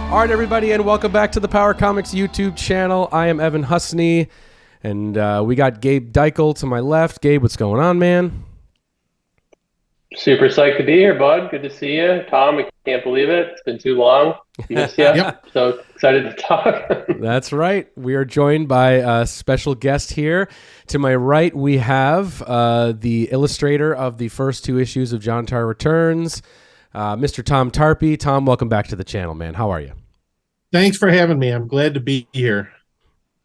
All right, everybody, and welcome back to the Power Comics YouTube channel. I am Evan Husney, and we got Gabe Deichel to my left. Gabe, what's going on, man? Super psyched to be here, bud. Good to see you. Tom, I can't believe it. It's been too long. Miss you. Yep. So excited to talk. That's right. We are joined by a special guest here. To my right, we have the illustrator of the first two issues of Jontar Returns, Mr. Tom Tarpey. Tom, welcome back to the channel, man. How are you? Thanks for having me. I'm glad to be here.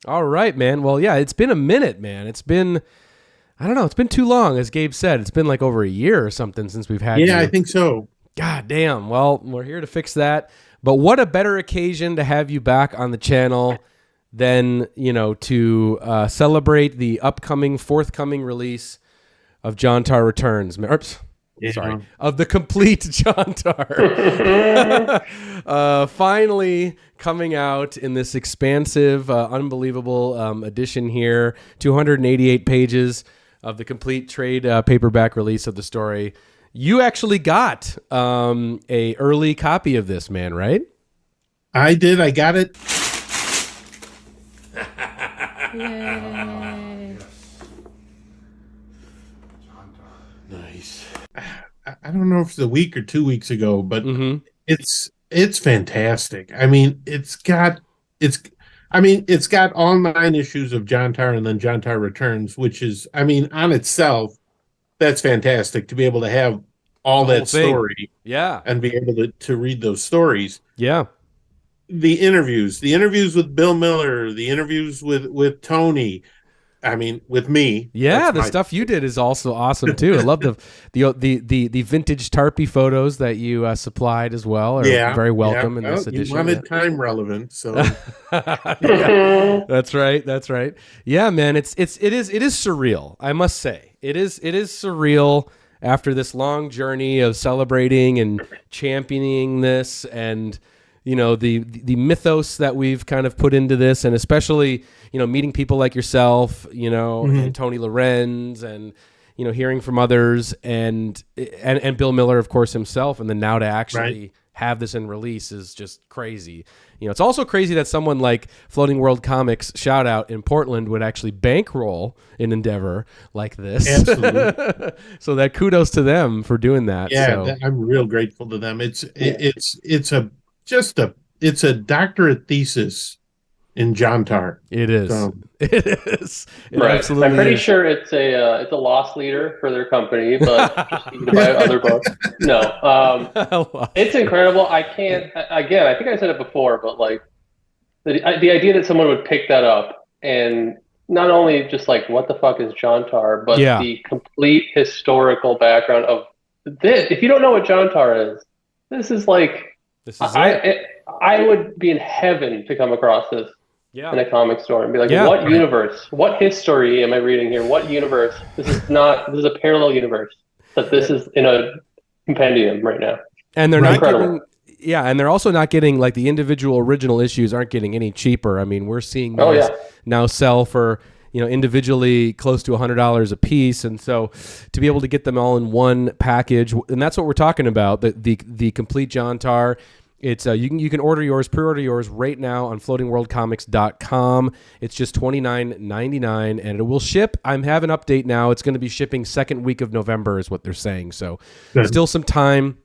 All right, man. Well, yeah, it's been a minute, man. It's been, I don't know, it's been too long, as Gabe said. It's been like over a year or something since we've had you. Yeah, I think so. God damn. Well, we're here to fix that. But what a better occasion to have you back on the channel than, you know, to celebrate the forthcoming release of Jontar Returns. Oops. Yeah. Sorry, of the complete Jontar. Finally coming out in this expansive, unbelievable edition here. 288 pages of the complete trade paperback release of the story. You actually got a early copy of this, man, right? I did. I got it. Yay. Nice. I don't know if it's a week or 2 weeks ago, but it's fantastic. I mean, it's got all 9 issues of Jontar and then Jontar Returns, which is, I mean, on itself, that's fantastic to be able to have all that story. Yeah. And be able to read those stories. Yeah. The interviews with Bill Miller, the interviews with Tony, I mean, with me. Yeah, the stuff you did is also awesome too. I love the vintage Tarpey photos that you supplied as well. Are very welcome in this edition. You wanted time relevant, so That's right. That's right. Yeah, man, it is surreal. I must say, it is surreal after this long journey of celebrating and championing this, and you know the mythos that we've kind of put into this, and especially meeting people like yourself, and Tony Lorenz, and hearing from others, and Bill Miller, of course, himself, and then now to actually have this in release is just crazy. It's also crazy that someone like Floating World Comics, shout out, in Portland, would actually bankroll an endeavor like this. Absolutely. So that kudos to them for doing that. Yeah, I'm real grateful to them. It's a doctorate thesis in Jontar. It is. It is. It right. Absolutely I'm pretty is. sure it's a loss leader for their company, but just need to buy other books. No, it's incredible. I can't. Again, I think I said it before, but like the idea that someone would pick that up and not only just like what the fuck is Jontar, but the complete historical background of this. If you don't know what Jontar is, this is like I would be in heaven to come across this. In a comic store and be like, what universe, what history am I reading here? What universe? This is a parallel universe, but this is in a compendium right now. And they're not incredible. And they're also not getting, like, the individual original issues aren't getting any cheaper. I mean, we're seeing those now sell for, individually close to $100 a piece. And so to be able to get them all in one package, and that's what we're talking about, the complete Jontar. It's you can pre-order yours right now on floatingworldcomics.com. It's just $29.99 and it will ship. I have an update now. It's going to be shipping second week of November is what they're saying. So still some time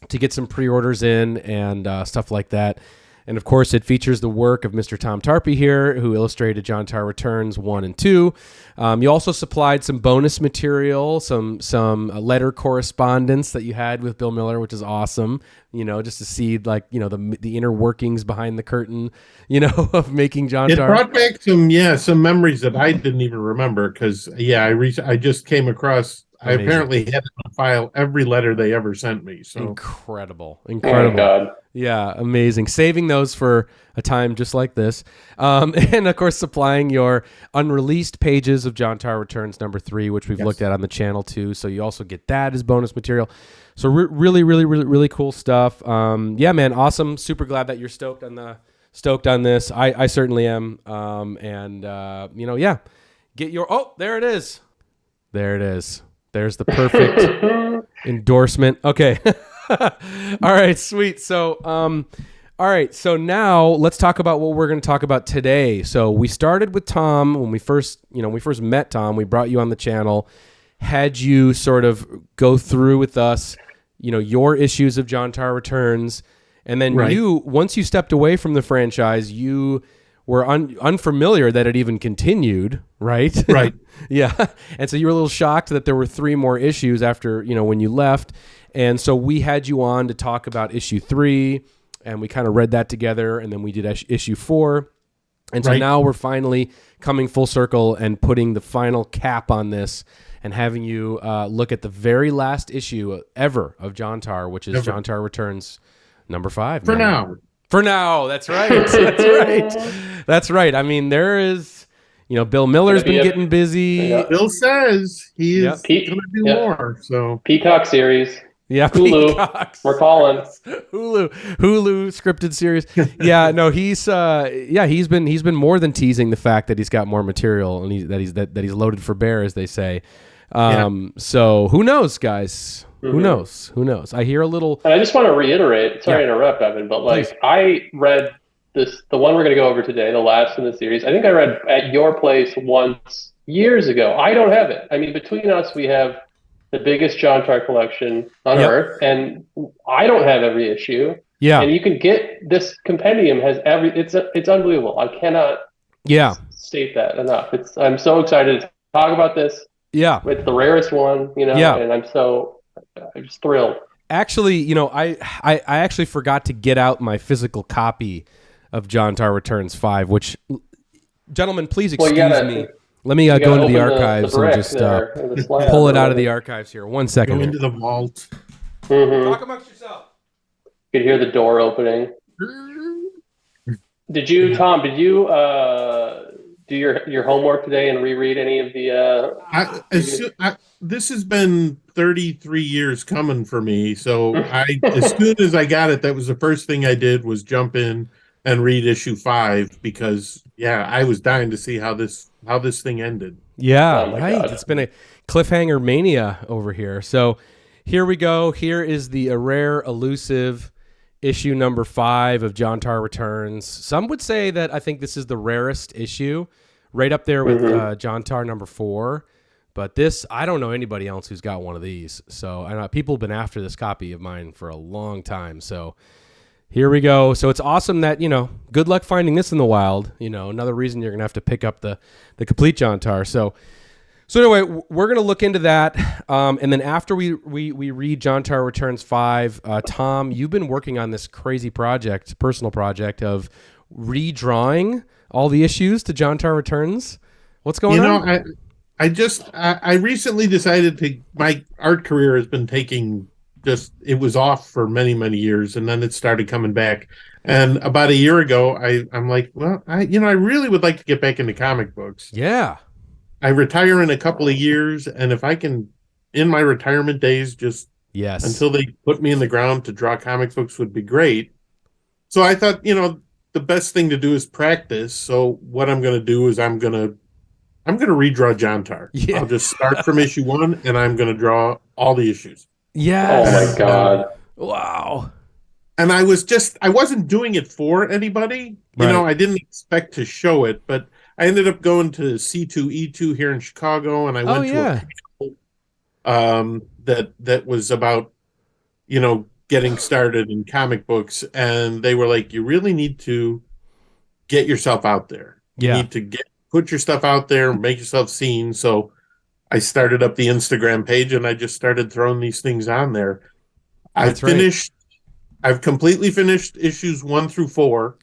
to get some pre-orders in and stuff like that. And of course, it features the work of Mr. Tom Tarpey here, who illustrated Jontar Returns 1 and 2. You also supplied some bonus material, some letter correspondence that you had with Bill Miller, which is awesome. Just to see the inner workings behind the curtain, of making Jontar. It brought back some memories that I didn't even remember because I just came across. Amazing. I apparently had to file every letter they ever sent me. So incredible. Oh my God. Yeah, amazing. Saving those for a time just like this. And of course, supplying your unreleased pages of Jontar Returns number 3, which we've looked at on the channel too. So you also get that as bonus material. So really cool stuff. Yeah, man, awesome. Super glad that you're stoked on this. I certainly am. Get your, there it is. There it is. There's the perfect endorsement. Okay. All right, sweet. So All right, so now let's talk about what we're going to talk about today. So we started with Tom when we first met Tom. We brought you on the channel, had you sort of go through with us, your issues of Jontar Returns, and then once you stepped away from the franchise, you were unfamiliar that it even continued, right? Right. Yeah, and so you were a little shocked that there were 3 more issues after when you left, and so we had you on to talk about issue 3. And we kind of read that together, and then we did issue 4. And so now we're finally coming full circle and putting the final cap on this and having you look at the very last issue ever of Jontar, which is Jontar Returns number 5. For now. That's right. That's right. I mean, there is, Bill Miller's been getting busy. Yeah. Bill says he's going to do more. So Peacock series. Yeah, Hulu. Peacocks. We're calling Hulu scripted series. Yeah, no, he's been more than teasing the fact that he's got more material and that he's loaded for bear, as they say. So who knows, guys? Mm-hmm. Who knows? I hear a little. And I just want to reiterate. Sorry to interrupt, Evan, but Please. I read the one we're going to go over today, the last in the series. I think I read at your place once years ago. I don't have it. I mean, between us, we have the biggest Jontar collection on Earth, and I don't have every issue. Yeah, and you can get this compendium has every. It's unbelievable. I cannot. State that enough. I'm so excited to talk about this. Yeah, it's the rarest one, and I'm just thrilled. Actually, I actually forgot to get out my physical copy of Jontar Returns 5, which, gentlemen, please excuse me. Let me go into the archives and just pull it out of the archives here. 1 second. Go into the vault. Mm-hmm. Talk amongst yourself. You could hear the door opening. Tom, did you do your homework today and reread any of the... this has been 33 years coming for me. So as soon as I got it, that was the first thing I did was jump in and read issue 5 because I was dying to see how this thing ended. Yeah, right. God. It's been a cliffhanger mania over here. So here we go. Here is the rare, elusive issue number 5 of Jontar Returns. Some would say that I think this is the rarest issue, right up there with Jontar number 4. But this, I don't know anybody else who's got one of these. So I know people have been after this copy of mine for a long time. So here we go. So it's awesome that, good luck finding this in the wild. Another reason you're going to have to pick up the complete Jontar. So anyway, we're going to look into that. And then after we read Jontar Returns 5, Tom, you've been working on this crazy personal project of redrawing all the issues to Jontar Returns. What's going on? I recently decided my art career has been it was off for many, many years, and then it started coming back. And about a year ago, I'm like, well, I really would like to get back into comic books. Yeah. I retire in a couple of years, and if I can, in my retirement days, just until they put me in the ground to draw comic books would be great. So I thought, the best thing to do is practice. So what I'm going to do is I'm going to redraw Jontar. Yeah. I'll just start from issue 1, and I'm going to draw all the issues. Yeah. Oh my God. Wow. And I wasn't doing it for anybody. I didn't expect to show it, but I ended up going to C2E2 here in Chicago, and I went to a panel that was about, getting started in comic books, and they were like, you really need to get yourself out there. You need to put your stuff out there, make yourself seen. So I started up the Instagram page, and I just started throwing these things on there. I've completely finished issues 1 through 4,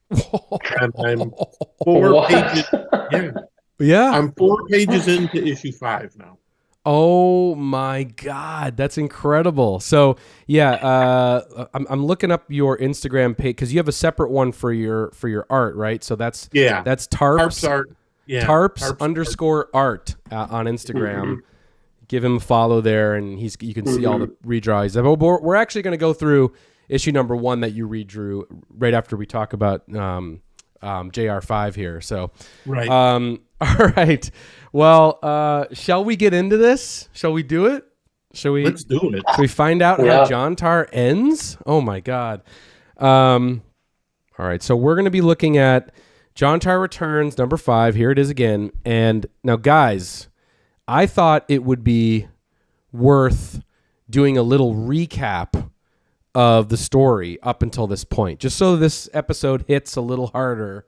and I'm 4 pages. Yeah, I'm 4 pages into issue 5 now. Oh my God, that's incredible! So I'm looking up your Instagram page because you have a separate one for your art, right? So that's Tarps art. Yeah, Tarps art on Instagram. Mm-hmm. Give him a follow there, and you can see all the redraws. We're actually going to go through issue number 1 that you redrew right after we talk about JR5 here. So right. All right. Well, shall we get into this? Shall we do it? Let's do it. Shall we find out how Jontar ends? Oh my God. All All right, so we're going to be looking at Jontar Returns number 5. Here it is again. And now, guys, I thought it would be worth doing a little recap of the story up until this point, just so this episode hits a little harder,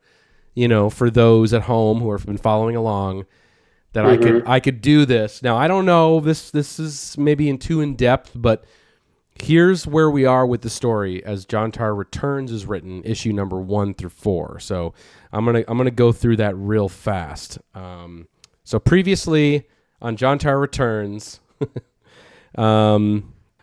for those at home who have been following along, that I could do this. Now, I don't know, this is maybe too in depth, but here's where we are with the story as Jontar Returns is written, issue number 1 through 4. So I'm gonna go through that real fast. So previously on Jontar Returns, all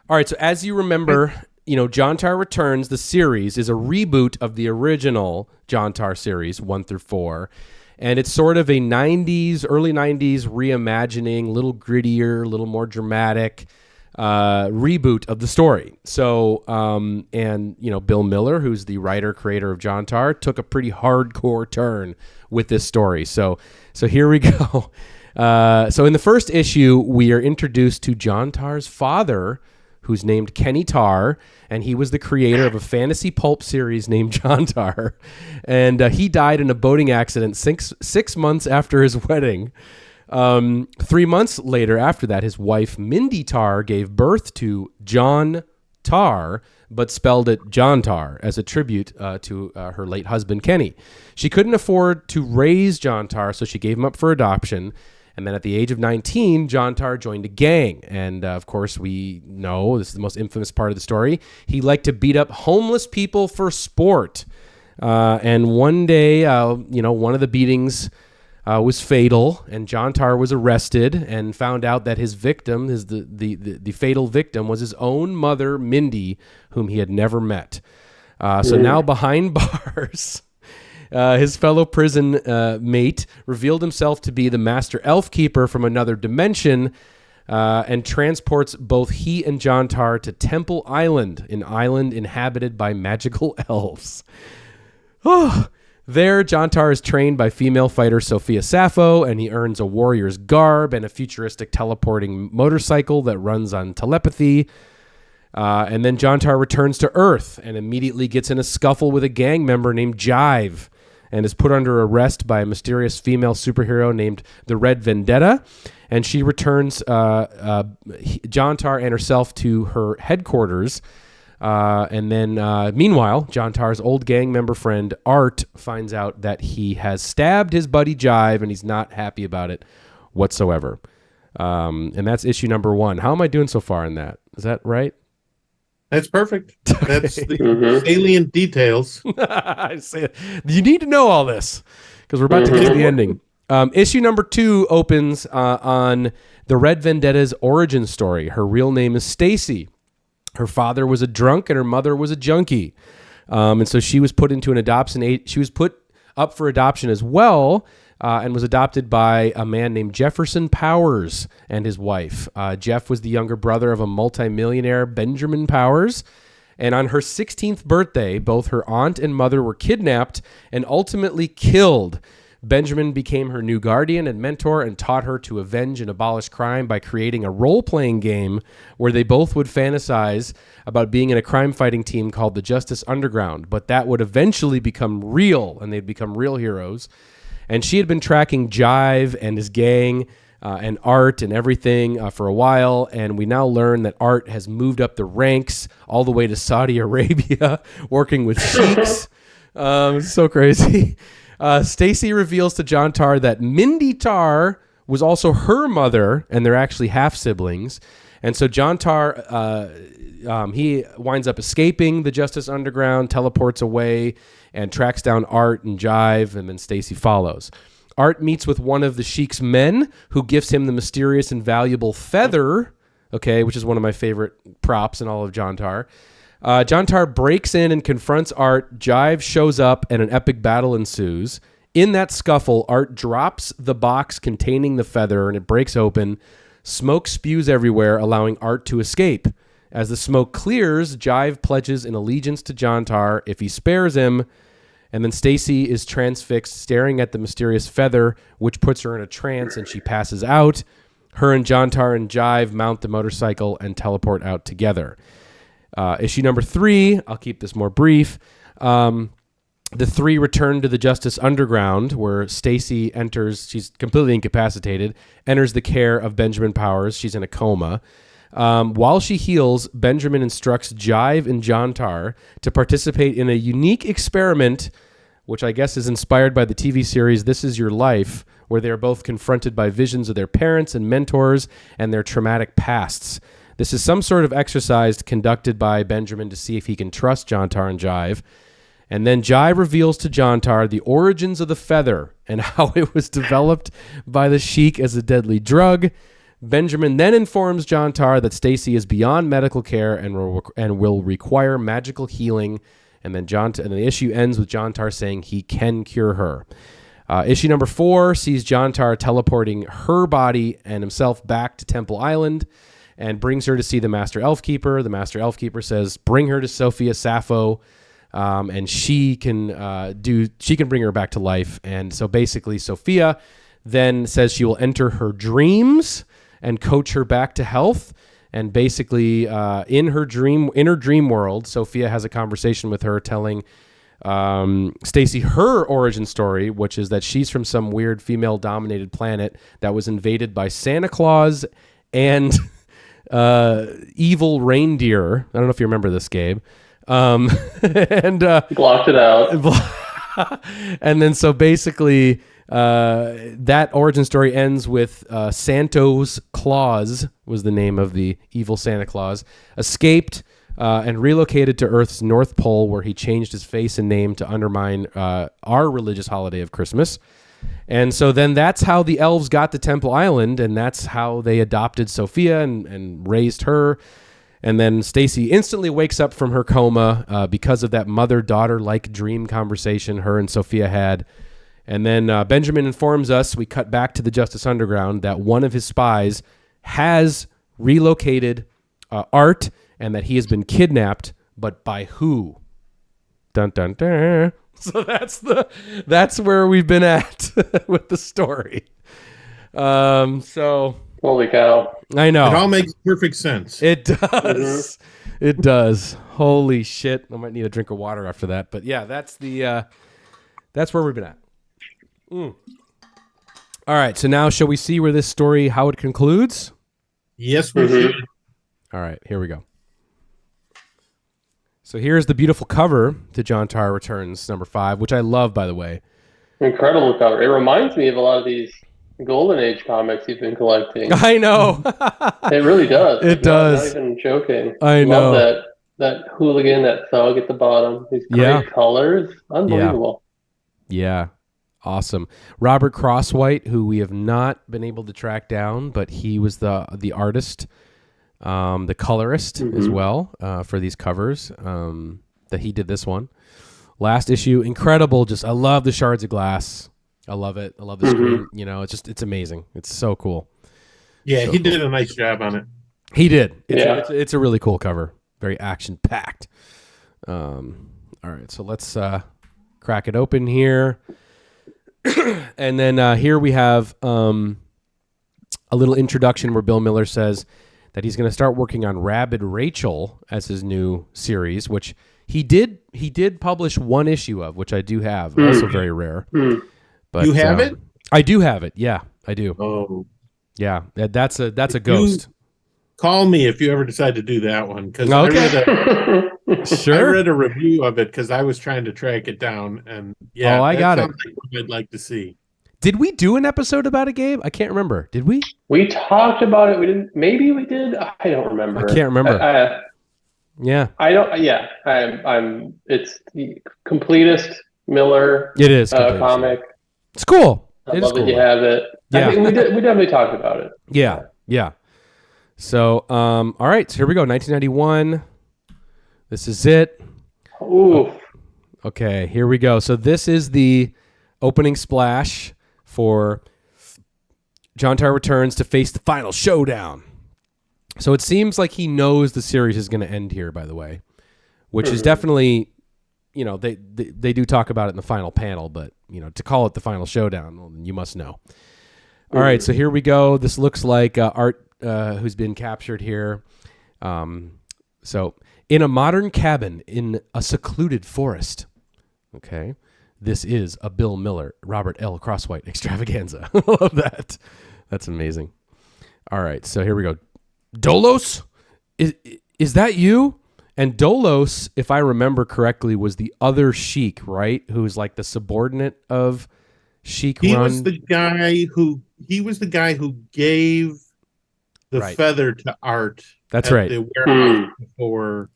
right. So as you remember, Jontar Returns, the series, is a reboot of the original Jontar series 1 through 4. And it's sort of a early 90s reimagining, a little grittier, a little more dramatic reboot of the story. So, Bill Miller, who's the writer, creator of Jontar, took a pretty hardcore turn with this story. So here we go. So in the first issue, we are introduced to Jontar's father, who's named Kenny Tarr, and he was the creator of a fantasy pulp series named Jontar. And he died in a boating accident six months after his wedding. 3 months later after that, his wife, Mindy Tarr, gave birth to John Tarr, but spelled it Jontar as a tribute to her late husband, Kenny. She couldn't afford to raise Jontar, so she gave him up for adoption. And then at the age of 19, Jontar joined a gang. And of course, we know, this is the most infamous part of the story, he liked to beat up homeless people for sport. And one day, one of the beatings was fatal, and Jontar was arrested and found out that his victim, the fatal victim, was his own mother, Mindy, whom he had never met. So now behind bars, his fellow prison mate revealed himself to be the master elf keeper from another dimension, and transports both he and Jontar to Temple Island, an island inhabited by magical elves. Oh, there, Jontar is trained by female fighter Sophia Sappho, and he earns a warrior's garb and a futuristic teleporting motorcycle that runs on telepathy. And then Jontar returns to Earth and immediately gets in a scuffle with a gang member named Jive, and is put under arrest by a mysterious female superhero named the Red Vendetta. And she returns Jontar and herself to her headquarters. And then, meanwhile, Jontar's old gang member friend, Art, finds out that he has stabbed his buddy Jive, and he's not happy about it whatsoever. And that's issue number 1. How am I doing so far in that? Is that right? That's perfect. That's the salient details. You need to know all this because we're about to get to the ending. Issue number 2 opens on the Red Vendetta's origin story. Her real name is Stacy. Her father was a drunk and her mother was a junkie. And so she was put into an adoption. She was put up for adoption as well, and was adopted by a man named Jefferson Powers and his wife. Jeff was the younger brother of a multimillionaire, Benjamin Powers. And on her 16th birthday, both her aunt and mother were kidnapped and ultimately killed. Benjamin became her new guardian and mentor and taught her to avenge and abolish crime by creating a role-playing game where they both would fantasize about being in a crime-fighting team called the Justice Underground. But that would eventually become real, and they'd become real heroes. And she had been tracking Jive and his gang and Art and everything for a while, and we now learn that Art has moved up the ranks all the way to Saudi Arabia, working with sheiks. So crazy. Stacy reveals to Jontar that Mindy Tarr was also her mother, and they're actually half-siblings. And so Jontar, he winds up escaping the Justice Underground, teleports away, and tracks down Art and Jive, and then Stacy follows. Art meets with one of the Sheik's men, who gives him the mysterious and valuable feather, which is one of my favorite props in all of Jontar. Jontar breaks in and confronts Art. Jive shows up, and an epic battle ensues. In that scuffle, Art drops the box containing the feather, and it breaks open. Smoke spews everywhere, allowing Art to escape. As the smoke clears, Jive pledges an allegiance to Jontar if he spares him. And then Stacy is transfixed, staring at the mysterious feather, which puts her in a trance, and she passes out. Her and Jontar and Jive mount the motorcycle and teleport out together. Issue number 3, I'll keep this more brief. The three return to the Justice Underground, where Stacy enters. She's completely incapacitated, enters the care of Benjamin Powers. She's in a coma. While she heals, Benjamin instructs Jive and Jontar to participate in a unique experiment, which I guess is inspired by the TV series This Is Your Life, where they are both confronted by visions of their parents and mentors and their traumatic pasts. This is some sort of exercise conducted by Benjamin to see if he can trust Jontar and Jive. And then Jive reveals to Jontar the origins of the feather and how it was developed by the Sheik as a deadly drug. Benjamin then informs Jontar that Stacy is beyond medical care and will require magical healing. And then the issue ends with Jontar saying he can cure her. Issue number 4 sees Jontar teleporting her body and himself back to Temple Island and brings her to see the Master Elf Keeper. The Master Elf Keeper says, bring her to Sophia Sappho. And she can bring her back to life. And so basically Sophia then says she will enter her dreams and coach her back to health. And basically in her dream world, Sophia has a conversation with her telling Stacy her origin story, which is that she's from some weird female dominated planet that was invaded by Santa Claus and evil reindeer. I don't know if you remember this, Gabe. And blocked it out. And then so basically that origin story ends with Santos Claus was the name of the evil Santa Claus, escaped and relocated to Earth's North Pole, where he changed his face and name to undermine our religious holiday of Christmas. And so then that's how the elves got to Temple Island, and that's how they adopted Sophia and raised her. And then Stacy instantly wakes up from her coma because of that mother-daughter-like dream conversation her and Sophia had. And then Benjamin informs us, we cut back to the Justice Underground, that one of his spies has relocated Art and that he has been kidnapped, but by who? Dun, dun, dun. So that's where we've been at with the story. So... Holy cow. I know. It all makes perfect sense. It does. Mm-hmm. It does. Holy shit. I might need a drink of water after that. But yeah, that's where we've been at. All right. So now shall we see where this story, how it concludes? Yes, we should. All right. Here we go. So here's the beautiful cover to Jontar Returns number 5, which I love, by the way. Incredible cover. It reminds me of a lot of these Golden Age comics you've been collecting. I know. It really does. It does. Not even joking. I know. Love that hooligan, that thug at the bottom. These great colors. Unbelievable. Yeah. Awesome. Robert Crosswhite, who we have not been able to track down, but he was the artist, the colorist as well for these covers. That he did this one. Last issue, incredible. I love the shards of glass. I love it. I love the screen. You know, it's amazing. It's so cool. Yeah, he did a nice job on it. He did. It's a really cool cover. Very action packed. All right, so let's crack it open here, and then here we have a little introduction where Bill Miller says that he's going to start working on Rabid Rachel as his new series, which he did publish one issue of, which I do have, also very rare. But, you have it? I do have it. Yeah, I do. Oh, yeah. That's a ghost. Call me if you ever decide to do that one, because I read a review of it because I was trying to track it down, and I got it. Like what I'd like to see. Did we do an episode about it, Gabe? I can't remember. Did we? We talked about it. We didn't. Maybe we did. I don't remember. I can't remember. Yeah. I don't. Yeah. I'm. It's the completest Miller. It is comic. It's cool. I love that you have it. Yeah. I think we definitely talked about it. Yeah. So, all right. So here we go. 1991. This is it. Ooh. Okay. Here we go. So this is the opening splash for Jontar Returns to face the final showdown. So it seems like he knows the series is going to end here, by the way, which is definitely, you know, they do talk about it in the final panel, but, you know, to call it the final showdown, well, you must know. All right, so here we go. This looks like Art, who's been captured here. So in a modern cabin in a secluded forest, Okay. This is a Bill Miller, Robert L. Crosswhite extravaganza. I love that. That's amazing. All right. So here we go. Dolos? Is that you? And Dolos, if I remember correctly, was the other Sheik, right? Who's like the subordinate of Sheik He Run. was the guy who gave the feather to Art. That's right. The warehouse before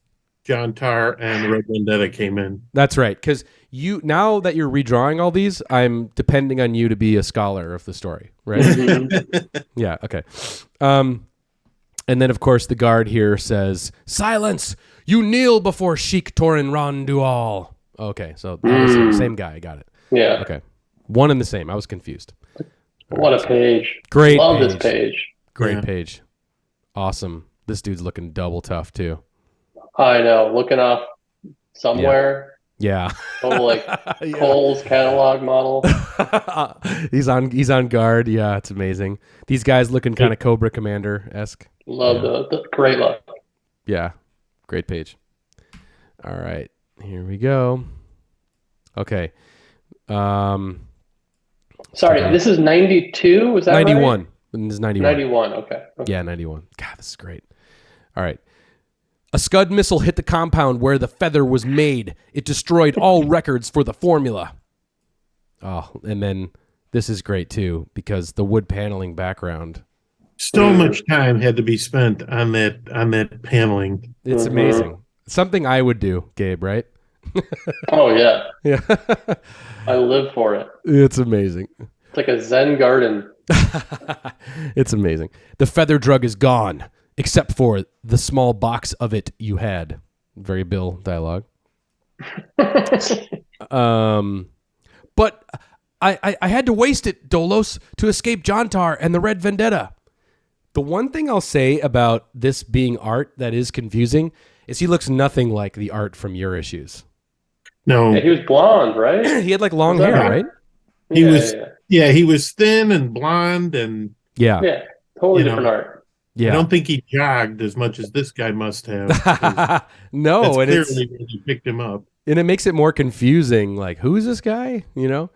Jontar and Red Vendetta came in. That's right. Because now that you're redrawing all these, I'm depending on you to be a scholar of the story, right? Yeah. Okay. And then, of course, the guard here says, "Silence! You kneel before Sheik Torin Randual." Okay, so that was the same guy. I got it. Yeah. Okay. One and the same. I was confused. What a page. Great Love page. this page. Great page. Awesome. This dude's looking double tough, too. I know. Looking off somewhere. Yeah. Total like Cole's catalog model. He's on guard. Yeah, it's amazing. These guys looking kind of Cobra Commander-esque. Love the great look. Yeah. Great page. All right. Here we go. Okay. Sorry, this is 92? Was that 91. right? This is 91. 91, okay. Yeah, 91. God, this is great. All right. A Scud missile hit the compound where the feather was made. It destroyed all records for the formula. Oh, and then this is great, too, because the wood paneling background. So much time had to be spent on that paneling. It's amazing. Something I would do, Gabe, right? Oh, yeah. Yeah. I live for it. It's amazing. It's like a Zen garden. It's amazing. The feather drug is gone, except for the small box of it you had. Very Bill dialogue. But I had to waste it, Dolos, to escape Jontar and the Red Vendetta. The one thing I'll say about this being Art that is confusing is he looks nothing like the Art from your issues. No. Yeah, he was blonde, right? He had like long hair, right? He was thin and blonde and yeah, totally different Art. Yeah. I don't think he jogged as much as this guy must have. No, that's and clearly when he picked him up. And it makes it more confusing. Like, who is this guy? You know,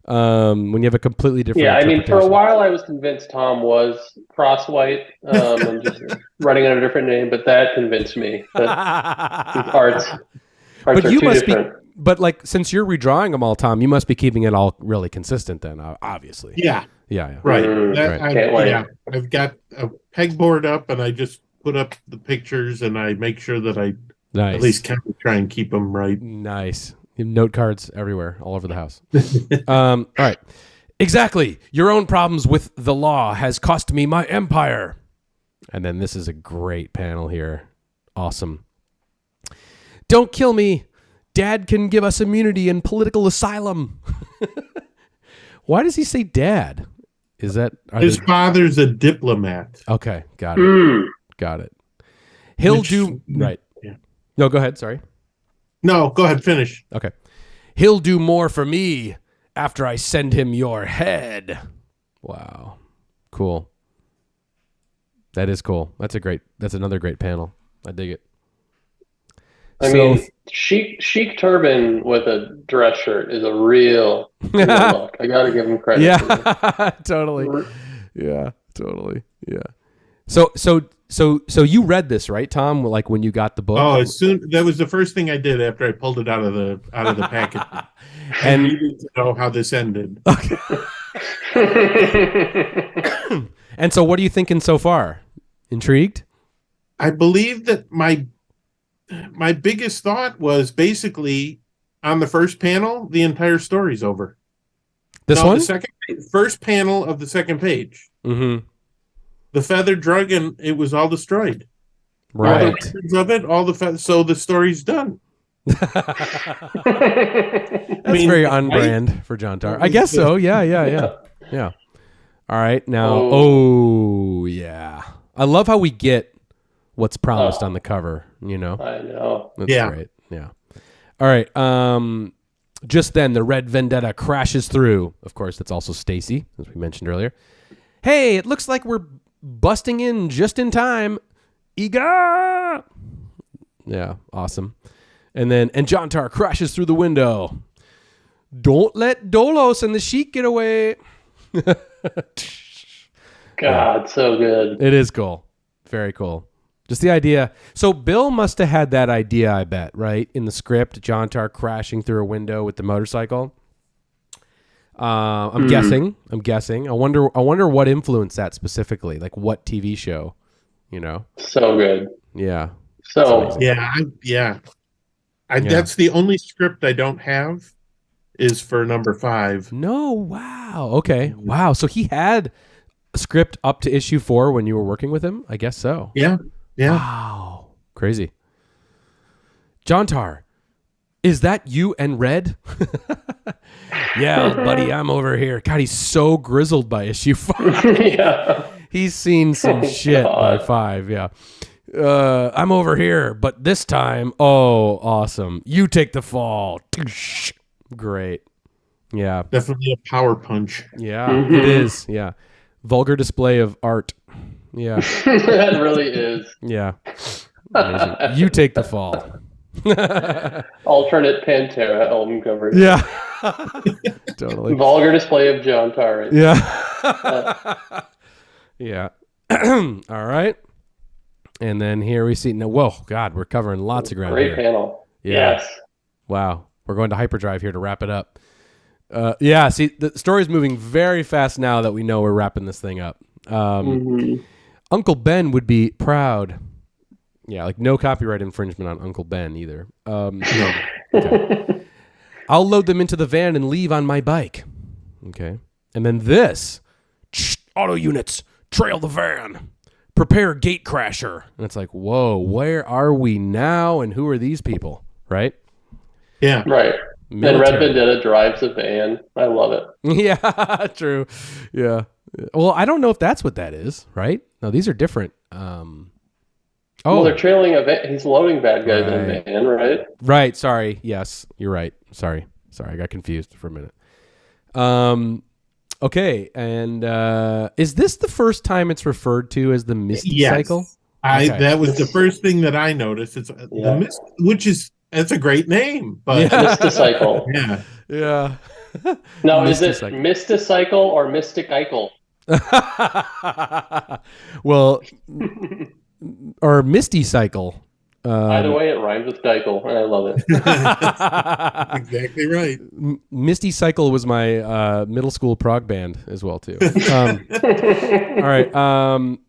when you have a completely different. Yeah, I mean, for a while I was convinced Tom was cross-white and just writing under a different name, but that convinced me that Arts but are you too must different. But like, since you're redrawing them all, Tom, you must be keeping it all really consistent then, obviously. Yeah. Yeah. Right. Can't wait. Yeah. I've got a pegboard up and I just put up the pictures and I make sure that I at least kind of try and keep them right. Nice. Note cards everywhere, all over the house. All right. Exactly. Your own problems with the law has cost me my empire. And then this is a great panel here. Awesome. Don't kill me. Dad can give us immunity and political asylum. Why does he say dad? Is that his father's a diplomat? Okay, got it. Got it. He'll do right. Yeah. No, go ahead. Sorry. No, go ahead. Finish. Okay. He'll do more for me after I send him your head. Wow. Cool. That is cool. That's another great panel. I dig it. I mean, chic turban with a dress shirt is a real look. I got to give him credit. Yeah, totally. Yeah, totally. Yeah. So you read this, right, Tom? Like when you got the book? Oh, that was the first thing I did after I pulled it out of the package. And you need to know how this ended. Okay. And so, what are you thinking so far? Intrigued? I believe that my biggest thought was basically on the first panel, the entire story's over. This one? The first panel of the second page. Mm-hmm. The feather drug and it was all destroyed. Right. All the records of it, so the story's done. That's very on brand for Jontar. I guess so. Yeah. All right. Now, yeah. I love how we get what's promised on the cover, you know? I know. That's great. Yeah. All right. Just then, the Red Vendetta crashes through. Of course, that's also Stacy, as we mentioned earlier. Hey, it looks like we're busting in just in time. Ega! Yeah, awesome. And Jontar crashes through the window. Don't let Dolos and the Sheik get away. God, so good. It is cool. Very cool. Just the idea. So Bill must have had that idea, I bet, right? In the script, Jontar crashing through a window with the motorcycle. I'm guessing. I wonder what influenced that specifically. Like what TV show, you know? So good. Yeah. So yeah. That's the only script I don't have is for number 5. No, wow. Okay. Wow. So he had a script up to issue 4 when you were working with him? I guess so. Yeah. Wow. Crazy. Jontar, is that you and Red? Yeah, buddy, I'm over here. God, he's so grizzled by issue 5. Yeah. He's seen some shit by 5, yeah. I'm over here, but this time, awesome. You take the fall. Great. Yeah. Definitely a power punch. Yeah, it is. Yeah. Vulgar display of art. Yeah. That really is. Yeah. Amazing. You take the fall. Alternate Pantera album cover. Yeah. Totally. Vulgar display of Jontar. Yeah. Yeah. All right. And then here we see, whoa, God, we're covering lots of ground. Great here. panel. Yeah. Yes. Wow. We're going to hyperdrive here to wrap it up. Yeah, see, the story's moving very fast now that we know we're wrapping this thing up. Uncle Ben would be proud. Yeah, like no copyright infringement on Uncle Ben either. No. Okay. I'll load them into the van and leave on my bike. Okay. And then this. Auto units, trail the van. Prepare gate crasher. And it's like, whoa, where are we now? And who are these people? Right? Yeah. Right. Military. And Red Vendetta drives a van. I love it. Yeah, true. Yeah. Well, I don't know if that's what that is, right? No, these are different. Well, they're trailing a van. He's loading bad guys in a van, right? Right. Sorry. Yes, you're right. Sorry. I got confused for a minute. Okay. And is this the first time it's referred to as the Misty Cycle? That was the first thing that I noticed. It's it's a great name, but Misty Cycle. Yeah. Yeah. Now, is it Mysticycle or Mystic Eichel? Well, or Misty Cycle. Either way, it rhymes with Deichel, and I love it. Exactly right. Misty Cycle was my middle school prog band as well, too. All right.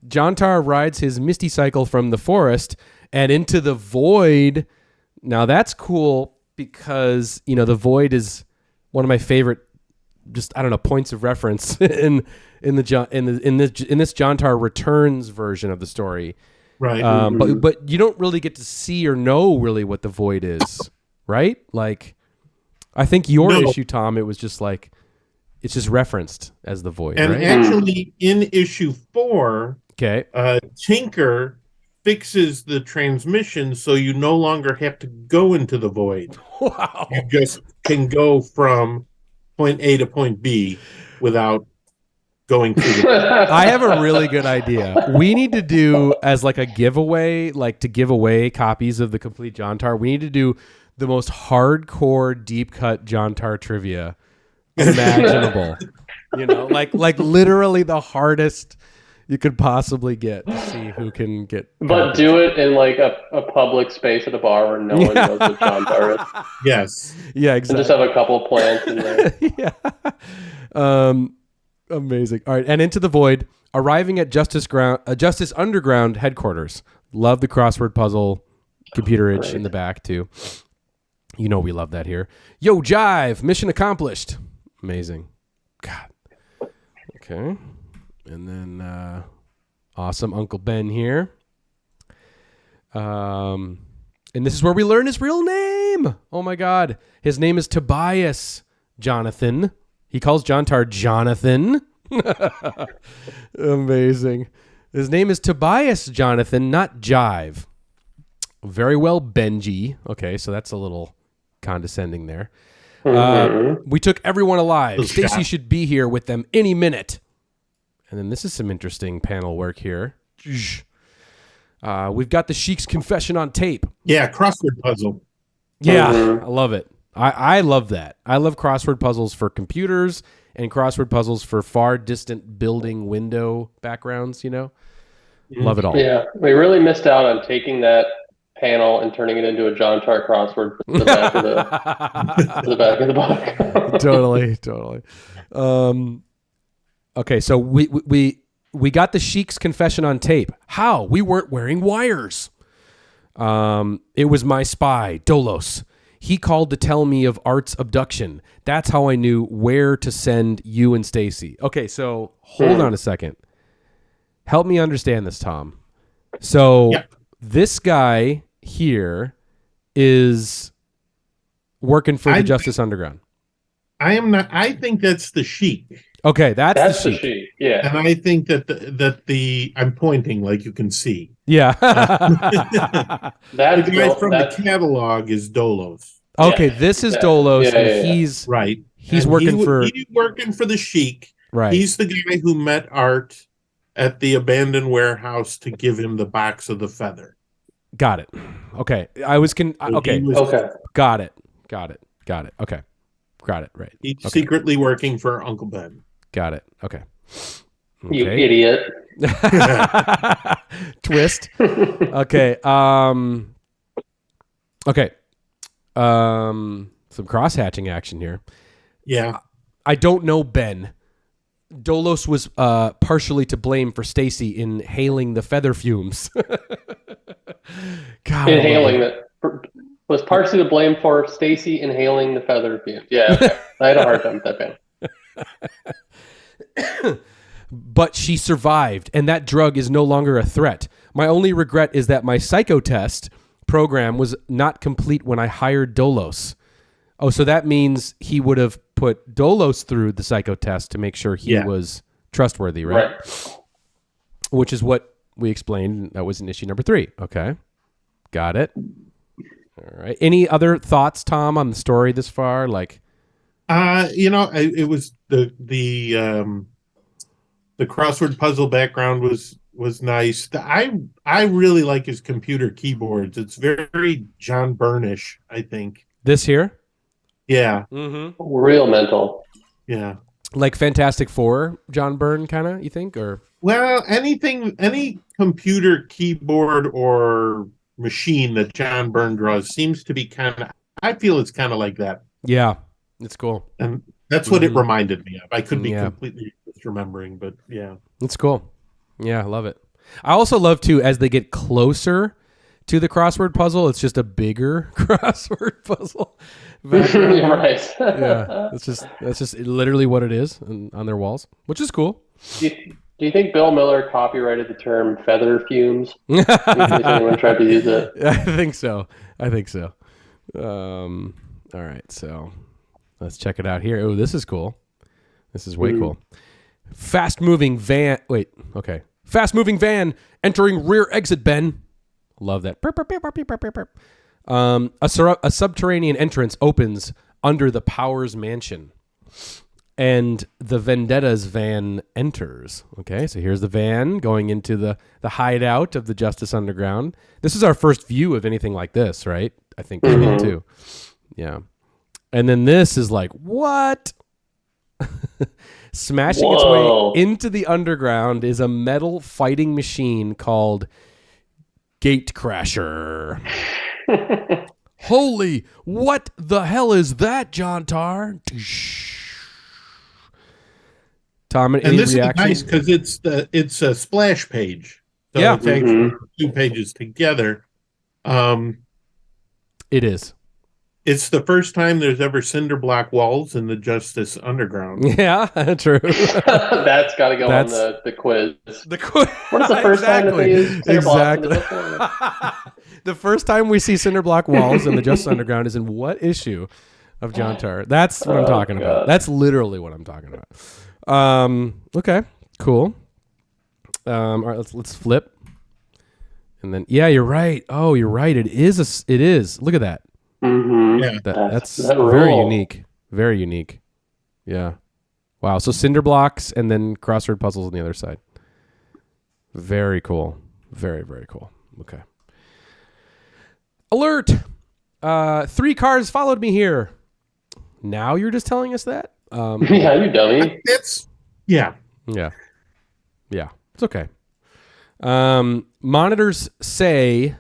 Jontar rides his Misty Cycle from the forest and into the void. Now, that's cool because, the void is one of my favorite, points of reference in this Jontar Returns version of the story. Right. But you don't really get to see or know really what the void is, right? Like, I think your issue, Tom, it was just like, it's just referenced as the void, and right? actually, in issue 4, Tinker fixes the transmission so you no longer have to go into the void. Wow. You just can go from point A to point B without going through the I have a really good idea. We need to do as like a giveaway, like to give away copies of the complete Jontar. We need to do the most hardcore deep cut Jontar trivia imaginable. Like literally the hardest you could possibly get to see who can get. But do it in like a public space at a bar where no one knows what Jontar is. Yes. Yeah, exactly. And just have a couple plants in there. Yeah. Amazing. All right, and into the void, arriving at Justice Underground headquarters. Love the crossword puzzle, computer itch in the back too. We love that here. Yo, jive, mission accomplished. Amazing. God. Okay. And then awesome Uncle Ben here. And this is where we learn his real name. Oh my God. His name is Tobias Jonathan. He calls Jontar Jonathan. Amazing. His name is Tobias Jonathan, not Jive. Very well, Benji. Okay, so that's a little condescending there. We took everyone alive. Stacy should be here with them any minute. And then this is some interesting panel work here. We've got the Sheik's confession on tape. Yeah, crossword puzzle. Yeah, I love it. I love that. I love crossword puzzles for computers and crossword puzzles for far distant building window backgrounds, Love it all. Yeah, we really missed out on taking that panel and turning it into a Jontar crossword for the back of the back of the book. Totally. Okay, so we got the Sheik's confession on tape. How? We weren't wearing wires. It was my spy, Dolos. He called to tell me of Art's abduction. That's how I knew where to send you and Stacy. Okay, so hold on a second. Help me understand this, Tom. So this guy here is working for the Justice Underground. I am not. I think that's the Sheik. Okay, that's the Sheik. Yeah, and I think that I'm pointing like you can see. Yeah, the guy from the catalog is Dolos. Okay, this is Dolos, and he's right. He's working for the Sheik. Right. He's the guy who met Art at the abandoned warehouse to give him the box of the feather. Got it. Okay, I was okay. Got it. Okay, got it. Right. He's secretly working for Uncle Ben. Got it. Okay. You idiot. Twist. Okay. Okay. Some cross-hatching action here. Yeah. I don't know Ben. Dolos was partially to blame for Stacy inhaling the feather fumes. God, inhaling it was partially to blame for Stacy inhaling the feather fumes. Yeah, okay. I had a hard time with that band. But she survived, and that drug is no longer a threat. My only regret is that my psychotest program was not complete when I hired Dolos. Oh, so that means he would have put Dolos through the psychotest to make sure he was trustworthy, right? Which is what we explained. That was in issue number 3. Okay. Got it. All right. Any other thoughts, Tom, on the story this far? Like, it was the crossword puzzle background was nice. I really like his computer keyboards. It's very John Byrne-ish, I think. This here? Yeah. Mm-hmm. Real mental. Yeah. Like Fantastic Four, John Byrne kind of, you think? Or well, any computer keyboard or machine that John Byrne draws seems to be kind of, I feel it's kind of like that. Yeah. It's cool. And that's what it reminded me of. I could be completely misremembering, but yeah. It's cool. Yeah, I love it. I also love, too, as they get closer to the crossword puzzle, it's just a bigger crossword puzzle. Right. Yeah, that's just literally what it is on their walls, which is cool. Do you think Bill Miller copyrighted the term feather fumes? In case anyone tried to use it? I think so. All right, so let's check it out here. Oh, this is cool. This is way cool. Fast-moving van. Wait, okay. Fast-moving van entering rear exit, Ben. Love that. A subterranean entrance opens under the Powers mansion, and the Vendetta's van enters. Okay, so here's the van going into the hideout of the Justice Underground. This is our first view of anything like this, right? I think too. Yeah. And then this is like, what? Smashing its way into the underground is a metal fighting machine called Gatecrasher. Holy, what the hell is that, Jontar? Tom, any this reaction? Is nice because it's a splash page. So it's actually 2 pages together. It is. It's the first time there's ever cinder block walls in the Justice Underground. Yeah, true. That's got to go on the quiz. The quiz. What is the first time that they use cinder blocks? The first time we see cinder block walls in the Justice Underground is in what issue of Jontar? That's what I'm talking about. That's literally what I'm talking about. Okay, cool. All right, let's flip. And then, yeah, you're right. Oh, you're right. It is. Look at that. Mm-hmm. Yeah, that's very unique. Very unique. Yeah. Wow. So cinder blocks and then crossword puzzles on the other side. Very cool. Very, very cool. Okay. Alert! 3 cars followed me here. Now you're just telling us that? Yeah, you dummy. Yeah. It's okay. Monitors say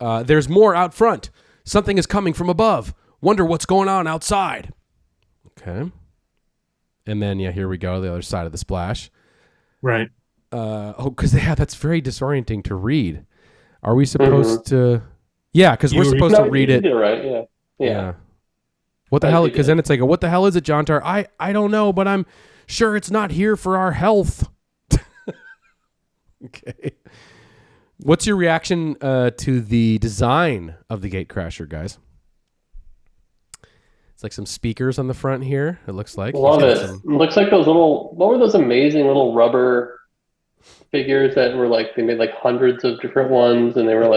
there's more out front. Something is coming from above. Wonder what's going on outside. Okay. And then, here we go. The other side of the splash. Right. Because that's very disorienting to read. Are we supposed to? Yeah, because we're supposed to read it. Right. Yeah. What the hell? Because then it's like, what the hell is it, Jontar? I don't know, but I'm sure it's not here for our health. Okay. What's your reaction to the design of the Gatecrasher, guys? It's like some speakers on the front here, it looks like. Love it. It looks like those what were those amazing little rubber figures that were they made hundreds of different ones, and they were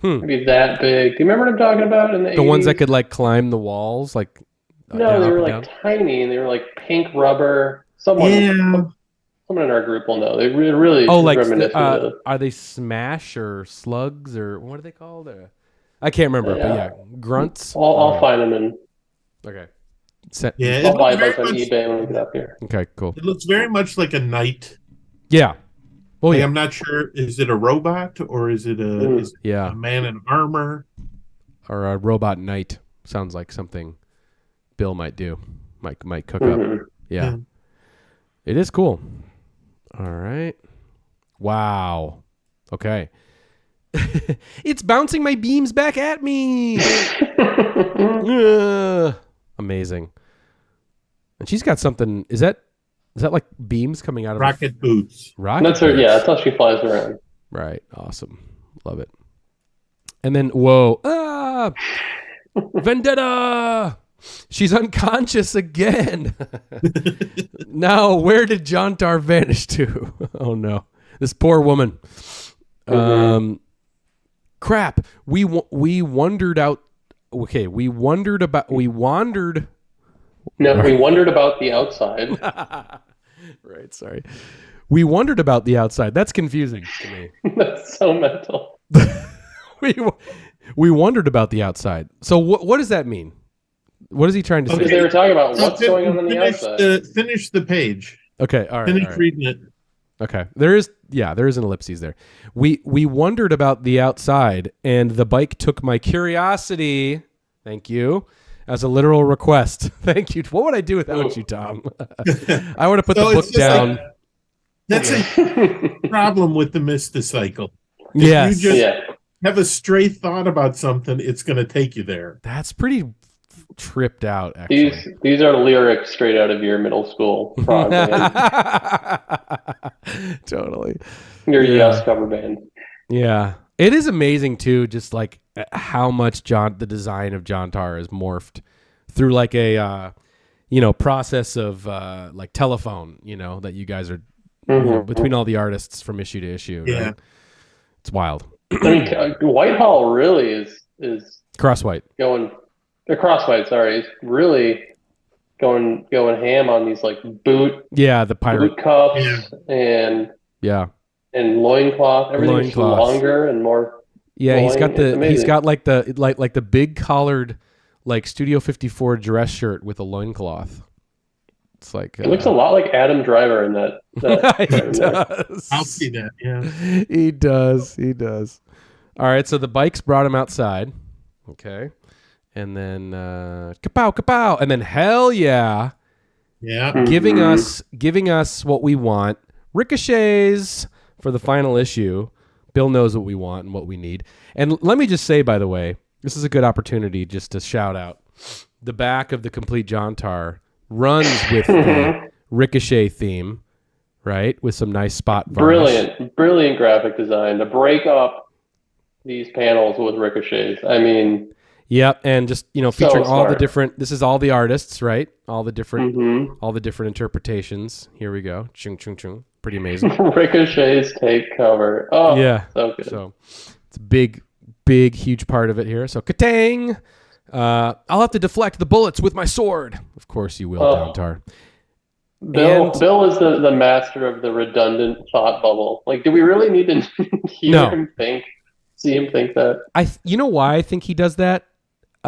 maybe that big. Do you remember what I'm talking about in the 80s? Ones that could climb the walls? No, they were tiny, and they were pink rubber. Someone in our group will know. They really reminiscent of. Are they Smash or Slugs or what are they called? I can't remember, but grunts. I'll find them in. Okay. I'll buy a bunch on eBay when we get up here. Okay, cool. It looks very much like a knight. Yeah. Well, I'm not sure. Is it a robot or is it a man in armor? Or a robot knight. Sounds like something Bill might do. Might cook up. Yeah. It is cool. All right. Wow. Okay. It's bouncing my beams back at me. Amazing. And she's got something. Is that like beams coming out of rocket boots? That's her. Yeah, that's how she flies around. Right. Awesome. Love it. And then whoa, Vendetta. She's unconscious again. Now, where did Jontar vanish to? Oh no, this poor woman. Crap. We wandered out. Okay, we wandered about. We wandered. No, we wondered about the outside. Right. Sorry. We wondered about the outside. That's confusing to me. That's so mental. We wondered about the outside. So what does that mean? What is he trying to say? Because they were talking about what's going on the outside. Finish the page. Okay, all right. Finish reading it. Okay. There is an ellipses there. We wondered about the outside, and the bike took my curiosity. Thank you. As a literal request. Thank you. What would I do without you, Tom? I would have put the book down. That's a problem with the Mysticycle. Yes. You just have a stray thought about something, it's going to take you there. That's pretty tripped out, actually. These are lyrics straight out of your middle school prog band. Totally. Your Yes cover band. Yeah. It is amazing, too, just like how much the design of Jontar is morphed through like a, process of like telephone, that you guys are between all the artists from issue to issue. Yeah. Right? It's wild. I mean, Whitehall really is Crosswhite. Crosswhite, sorry, is really going ham on these like the pirate boot cuffs and loincloth. Everything's longer and more. Yeah, he's got like the big collared like Studio 54 dress shirt with a loincloth. It's like it looks a lot like Adam Driver in that. He does. I'll see that. Yeah, he does. All right, so the bikes brought him outside. Okay, and then kapow kapow, and then hell yeah, giving us what we want. Ricochets for the final issue. Bill knows what we want and what we need. And let me just say, by the way, this is a good opportunity just to shout out the back of the complete Jontar runs with the Ricochet theme, right? With some nice spot varnish. Brilliant graphic design to break up these panels with ricochets. I mean, yep, and just featuring all the different. This is all the artists, right? All the different interpretations. Here we go. Chung chung chung. Pretty amazing. Ricochets take cover. Oh, yeah. So good. So it's a big, huge part of it here. So katang. I'll have to deflect the bullets with my sword. Of course you will, Jontar. Bill is the master of the redundant thought bubble. Like, do we really need to see him think that? You know why I think he does that?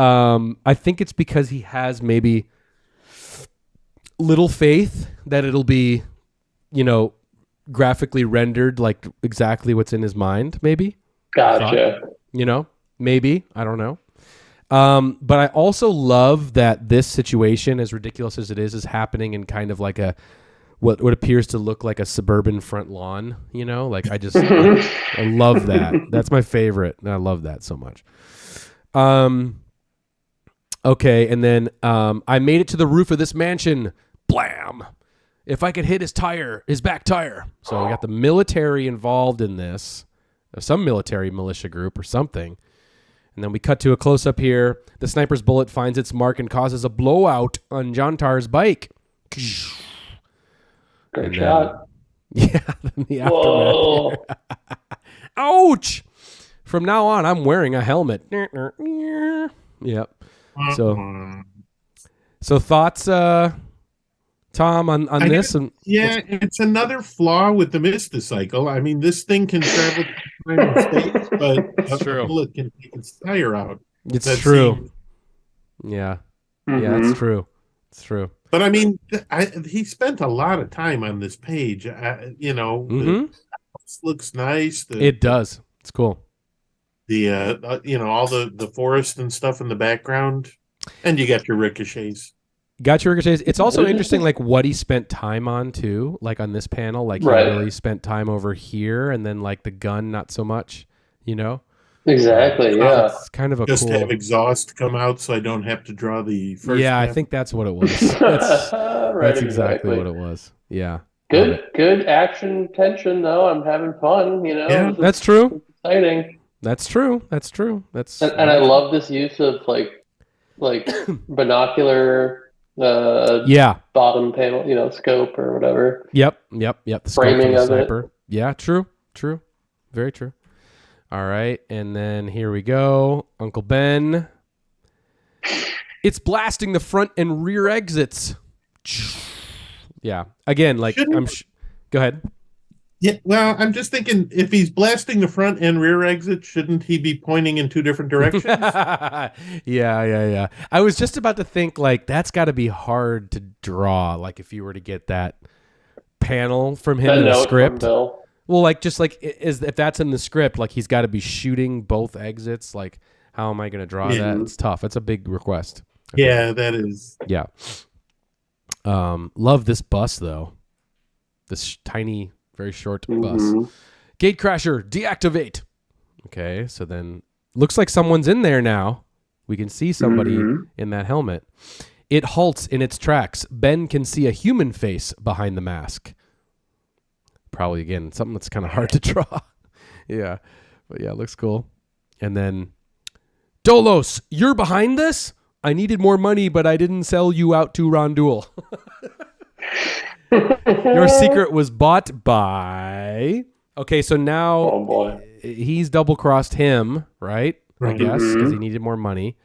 I think it's because he has maybe little faith that it'll be, graphically rendered like exactly what's in his mind, maybe. Gotcha. Maybe. I don't know. But I also love that this situation, as ridiculous as it is happening in kind of like what appears to look like a suburban front lawn, Like I just I love that. That's my favorite. And I love that so much. Okay, and then I made it to the roof of this mansion. Blam! If I could hit his back tire. So we got the military involved in this, some military militia group or something. And then we cut to a close-up here. The sniper's bullet finds its mark and causes a blowout on Jontar's bike. Great shot. Yeah, the aftermath. Ouch! From now on, I'm wearing a helmet. Yep. So thoughts, Tom, on this? It's another flaw with the Mysticycle. I mean, this thing can travel time and space, but a bullet can take its tire out. It's true. Yeah. Mm-hmm. Yeah, it's true. It's true. But I mean, he spent a lot of time on this page. The house looks nice. It does. It's cool. All the forest and stuff in the background, and you got your ricochets. It's also interesting, like what he spent time on too. Like on this panel, like he really spent time over here, and then like the gun, not so much. Exactly. Yeah. It's kind of a just cool. Have exhaust come out, so I don't have to draw the first. Yeah, map. I think that's what it was. That's exactly what it was. Yeah. Good action tension though. I'm having fun. Yeah, that's true. Exciting. That's true. And I love this use of like binocular bottom panel, scope or whatever. Yep. The framing of sniper. It. Yeah, true. Very true. All right, and then here we go. Uncle Ben. It's blasting the front and rear exits. Yeah. Again, like go ahead. Yeah, well, I'm just thinking if he's blasting the front and rear exit, shouldn't he be pointing in two different directions? Yeah. I was just about to think like that's got to be hard to draw. Like if you were to get that panel from him in a script. Well, like just like if that's in the script, like he's got to be shooting both exits. Like how am I going to draw that? It's tough. It's a big request. Okay. Yeah, that is. Yeah. Love this bus though. This tiny. Very short bus. Gate crasher, deactivate. Okay, so then looks like someone's in there now. We can see somebody in that helmet. It halts in its tracks. Ben can see a human face behind the mask. Probably, again, something that's kind of hard to draw. Yeah, but yeah, it looks cool. And then, Dolos, you're behind this? I needed more money, but I didn't sell you out to Rondul. Your secret was bought by... Okay, so now he's double-crossed him, right? I guess, because he needed more money.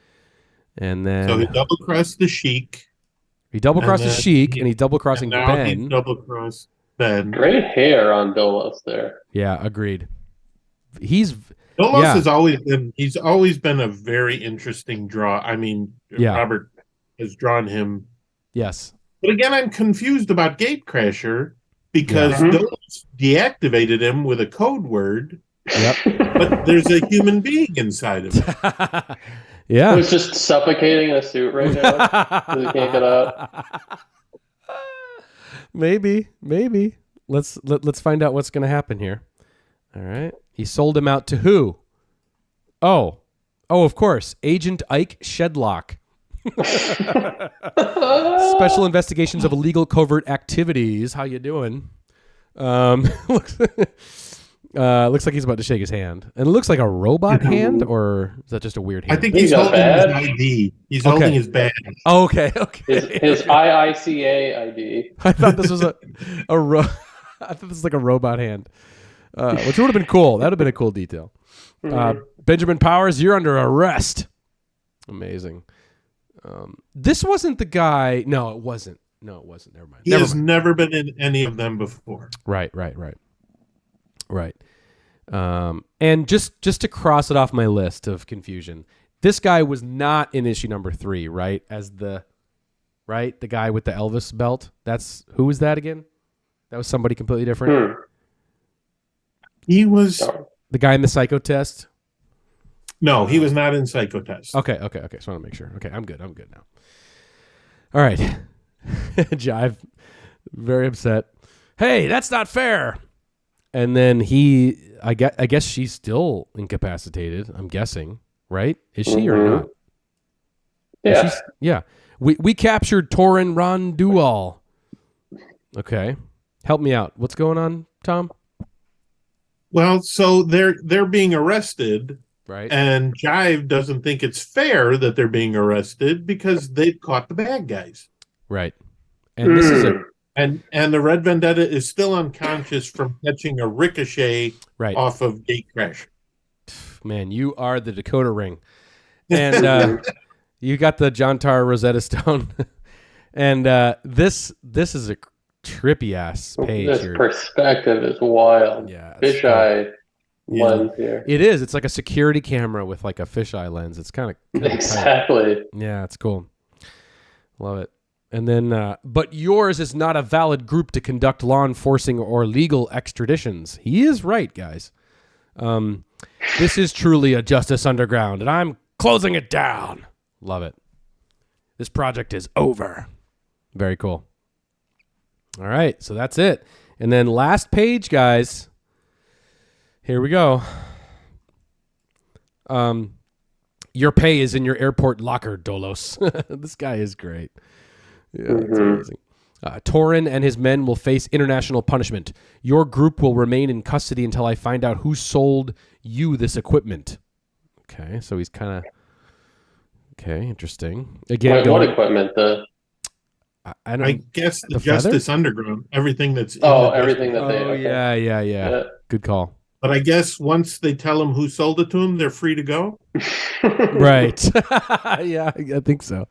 And then... So he double-crossed the Sheik. He double-crossed the Sheik, and he's double-crossing Ben. He double-crossed Ben. Great hair on Dolos there. Yeah, agreed. Dolos has always been a very interesting draw. I mean, Robert has drawn him. Yes. But again, I'm confused about Gatecrasher because Dolos deactivated him with a code word. Yep. But there's a human being inside of it. Yeah. Who's just suffocating in a suit right now because he can't get out. Maybe. Let's find out what's going to happen here. All right. He sold him out to who? Oh, of course. Agent Ike Shedlock. Special Investigations of Illegal Covert Activities. How you doing? Looks like he's about to shake his hand. And it looks like a robot hand, or is that just a weird hand? I think he's holding his ID. He's holding his badge. Oh, okay. His IICA ID. I thought this was I thought this was like a robot hand. Which would have been cool. That would have been a cool detail. Benjamin Powers, you're under arrest. Amazing. This wasn't the guy. No, it wasn't. Never mind. He has never been in any of them before. Right. And just to cross it off my list of confusion, This guy was not in issue number 3, right? As the guy with the Elvis belt. Who was that again? That was somebody completely different. He was the guy in the Psycho Test. No, he was not in Psycho Test. Okay. Just want to make sure. Okay, I'm good now. All right. Jive, very upset. Hey, that's not fair. And then I guess she's still incapacitated, I'm guessing, right? Is she or not? Yeah. Yeah. We captured Torin Rondual. Okay. Help me out. What's going on, Tom? Well, so they're being arrested. Right. And Jive doesn't think it's fair that they're being arrested because they've caught the bad guys. Right. And this is and the Red Vendetta is still unconscious from catching a ricochet off of Gate Crash. Man, you are the Dakota Ring. And you got the Jontar Rosetta Stone. And this is a trippy ass page. This perspective is wild. Yeah. Fisheye lens here. It is. It's like a security camera with like a fisheye lens. It's kind of exactly. Tight. Yeah, it's cool. Love it. And then, but yours is not a valid group to conduct law enforcing or legal extraditions. He is right, guys. This is truly a Justice Underground, and I'm closing it down. Love it. This project is over. Very cool. All right, so that's it. And then last page, guys. Here we go. Your pay is in your airport locker, Dolos. This guy is great. Yeah, it's amazing. Torin and his men will face international punishment. Your group will remain in custody until I find out who sold you this equipment. Okay, so he's kind of... Okay, interesting. Again, what equipment? I guess the Justice Underground. Everything that's... everything that they... Okay. Yeah. Good call. But I guess once they tell them who sold it to them, they're free to go. Right. Yeah, I think so.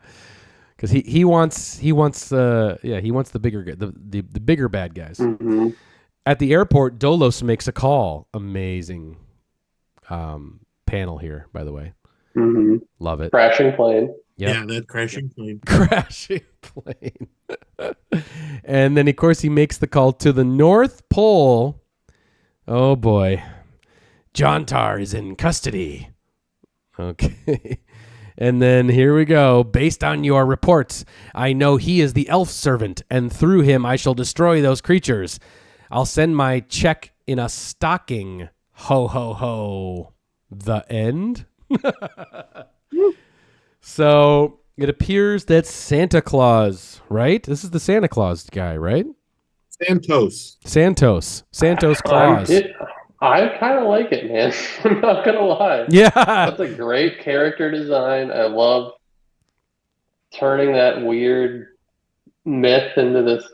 Because he wants the bigger bad guys. Mm-hmm. At the airport, Dolos makes a call. Amazing panel here, by the way. Mm-hmm. Love it. Crashing plane. Yep. Yeah, that crashing plane. Crashing plane. And then, of course, he makes the call to the North Pole. Oh, boy. Jontar is in custody. Okay. And then here we go. Based on your reports, I know he is the elf servant, and through him I shall destroy those creatures. I'll send my check in a stocking. Ho, ho, ho. The end? So it appears that Santa Claus, right? This is the Santa Claus guy, right? Santos Claus. I kind of like it, man. I'm not going to lie. Yeah. That's a great character design. I love turning that weird myth into this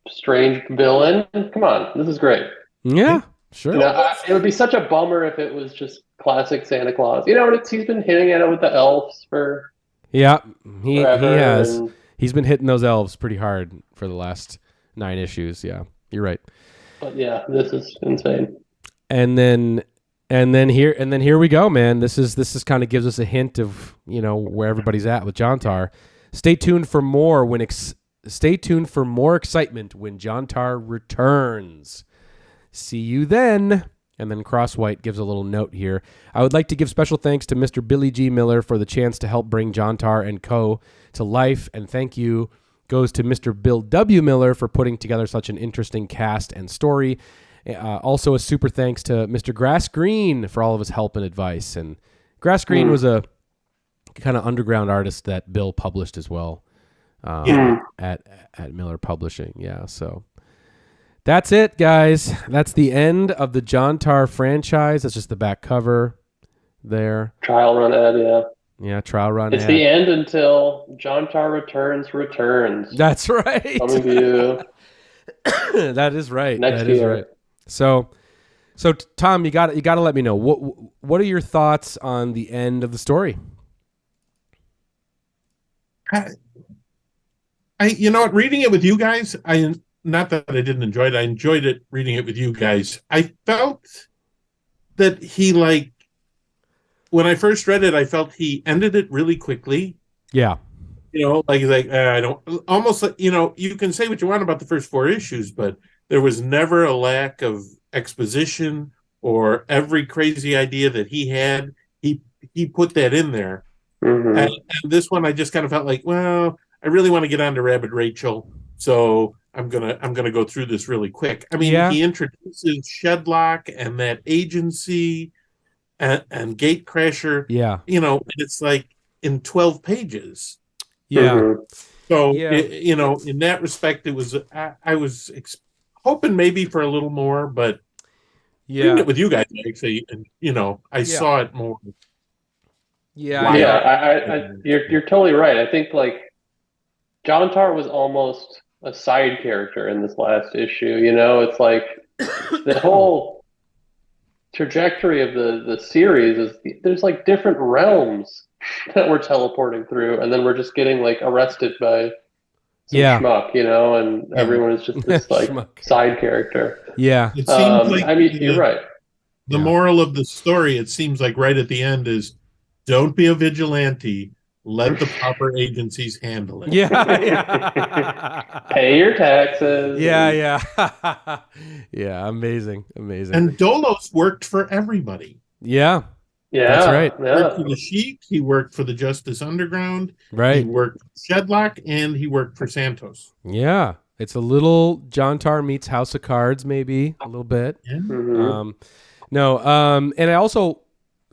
strange villain. Come on. This is great. Yeah, sure. It would be such a bummer if it was just classic Santa Claus. He's been hitting at it with the elves for he has. And he's been hitting those elves pretty hard for the last 9 issues. Yeah, you're right. But yeah, this is insane. And then here we go, man. This is kind of gives us a hint of where everybody's at with Jontar. Stay tuned for more excitement when Jontar returns. See you then. And then Crosswhite gives a little note here. I would like to give special thanks to Mr. Billy G. Miller for the chance to help bring Jontar and Co. to life, and thank you goes to Mr. Bill W. Miller for putting together such an interesting cast and story. Also, a super thanks to Mr. Grass Green for all of his help and advice. And Grass Green was a kind of underground artist that Bill published as well at Miller Publishing. Yeah, so that's it, guys. That's the end of the Jontar franchise. That's just the back cover there. Trial run ad, yeah. Yeah, trial run. It's the end until Jontar returns. That's right. Some of you. That is right. Next year. Right. So Tom, you got to let me know what are your thoughts on the end of the story? Reading it with you guys, not that I didn't enjoy it. I enjoyed it reading it with you guys. I felt that he when I first read it, I felt he ended it really quickly. Yeah. Like I don't almost like, you can say what you want about the first 4 issues, but there was never a lack of exposition or every crazy idea that he had. He put that in there. Mm-hmm. And this one, I just kind of felt like, well, I really want to get on to Rabbit Rachel, so I'm gonna go through this really quick. I mean, he introduces Shedlock and that agency and Gatecrasher. Yeah. And it's like in 12 pages. Yeah. Mm-hmm. So, in that respect, it was, I was hoping maybe for a little more, but reading it with you guys, actually, and, I saw it more. Yeah. You're totally right. I think like Jontar was almost a side character in this last issue. It's like the whole trajectory of the series is there's like different realms that we're teleporting through, and then we're just getting like arrested by some schmuck, and everyone is just this like side character. Yeah. It seems like, I mean, you're right. The moral of the story, it seems like right at the end, is don't be a vigilante. Let the proper agencies handle it. Yeah. Pay your taxes. Yeah. Yeah. Amazing. And Dolos worked for everybody. Yeah. Yeah. That's right. He worked for the Sheik. He worked for the Justice Underground. Right. He worked for Shedlock, and he worked for Santos. Yeah. It's a little Jontar meets House of Cards, maybe a little bit. Yeah. Mm-hmm. And I also,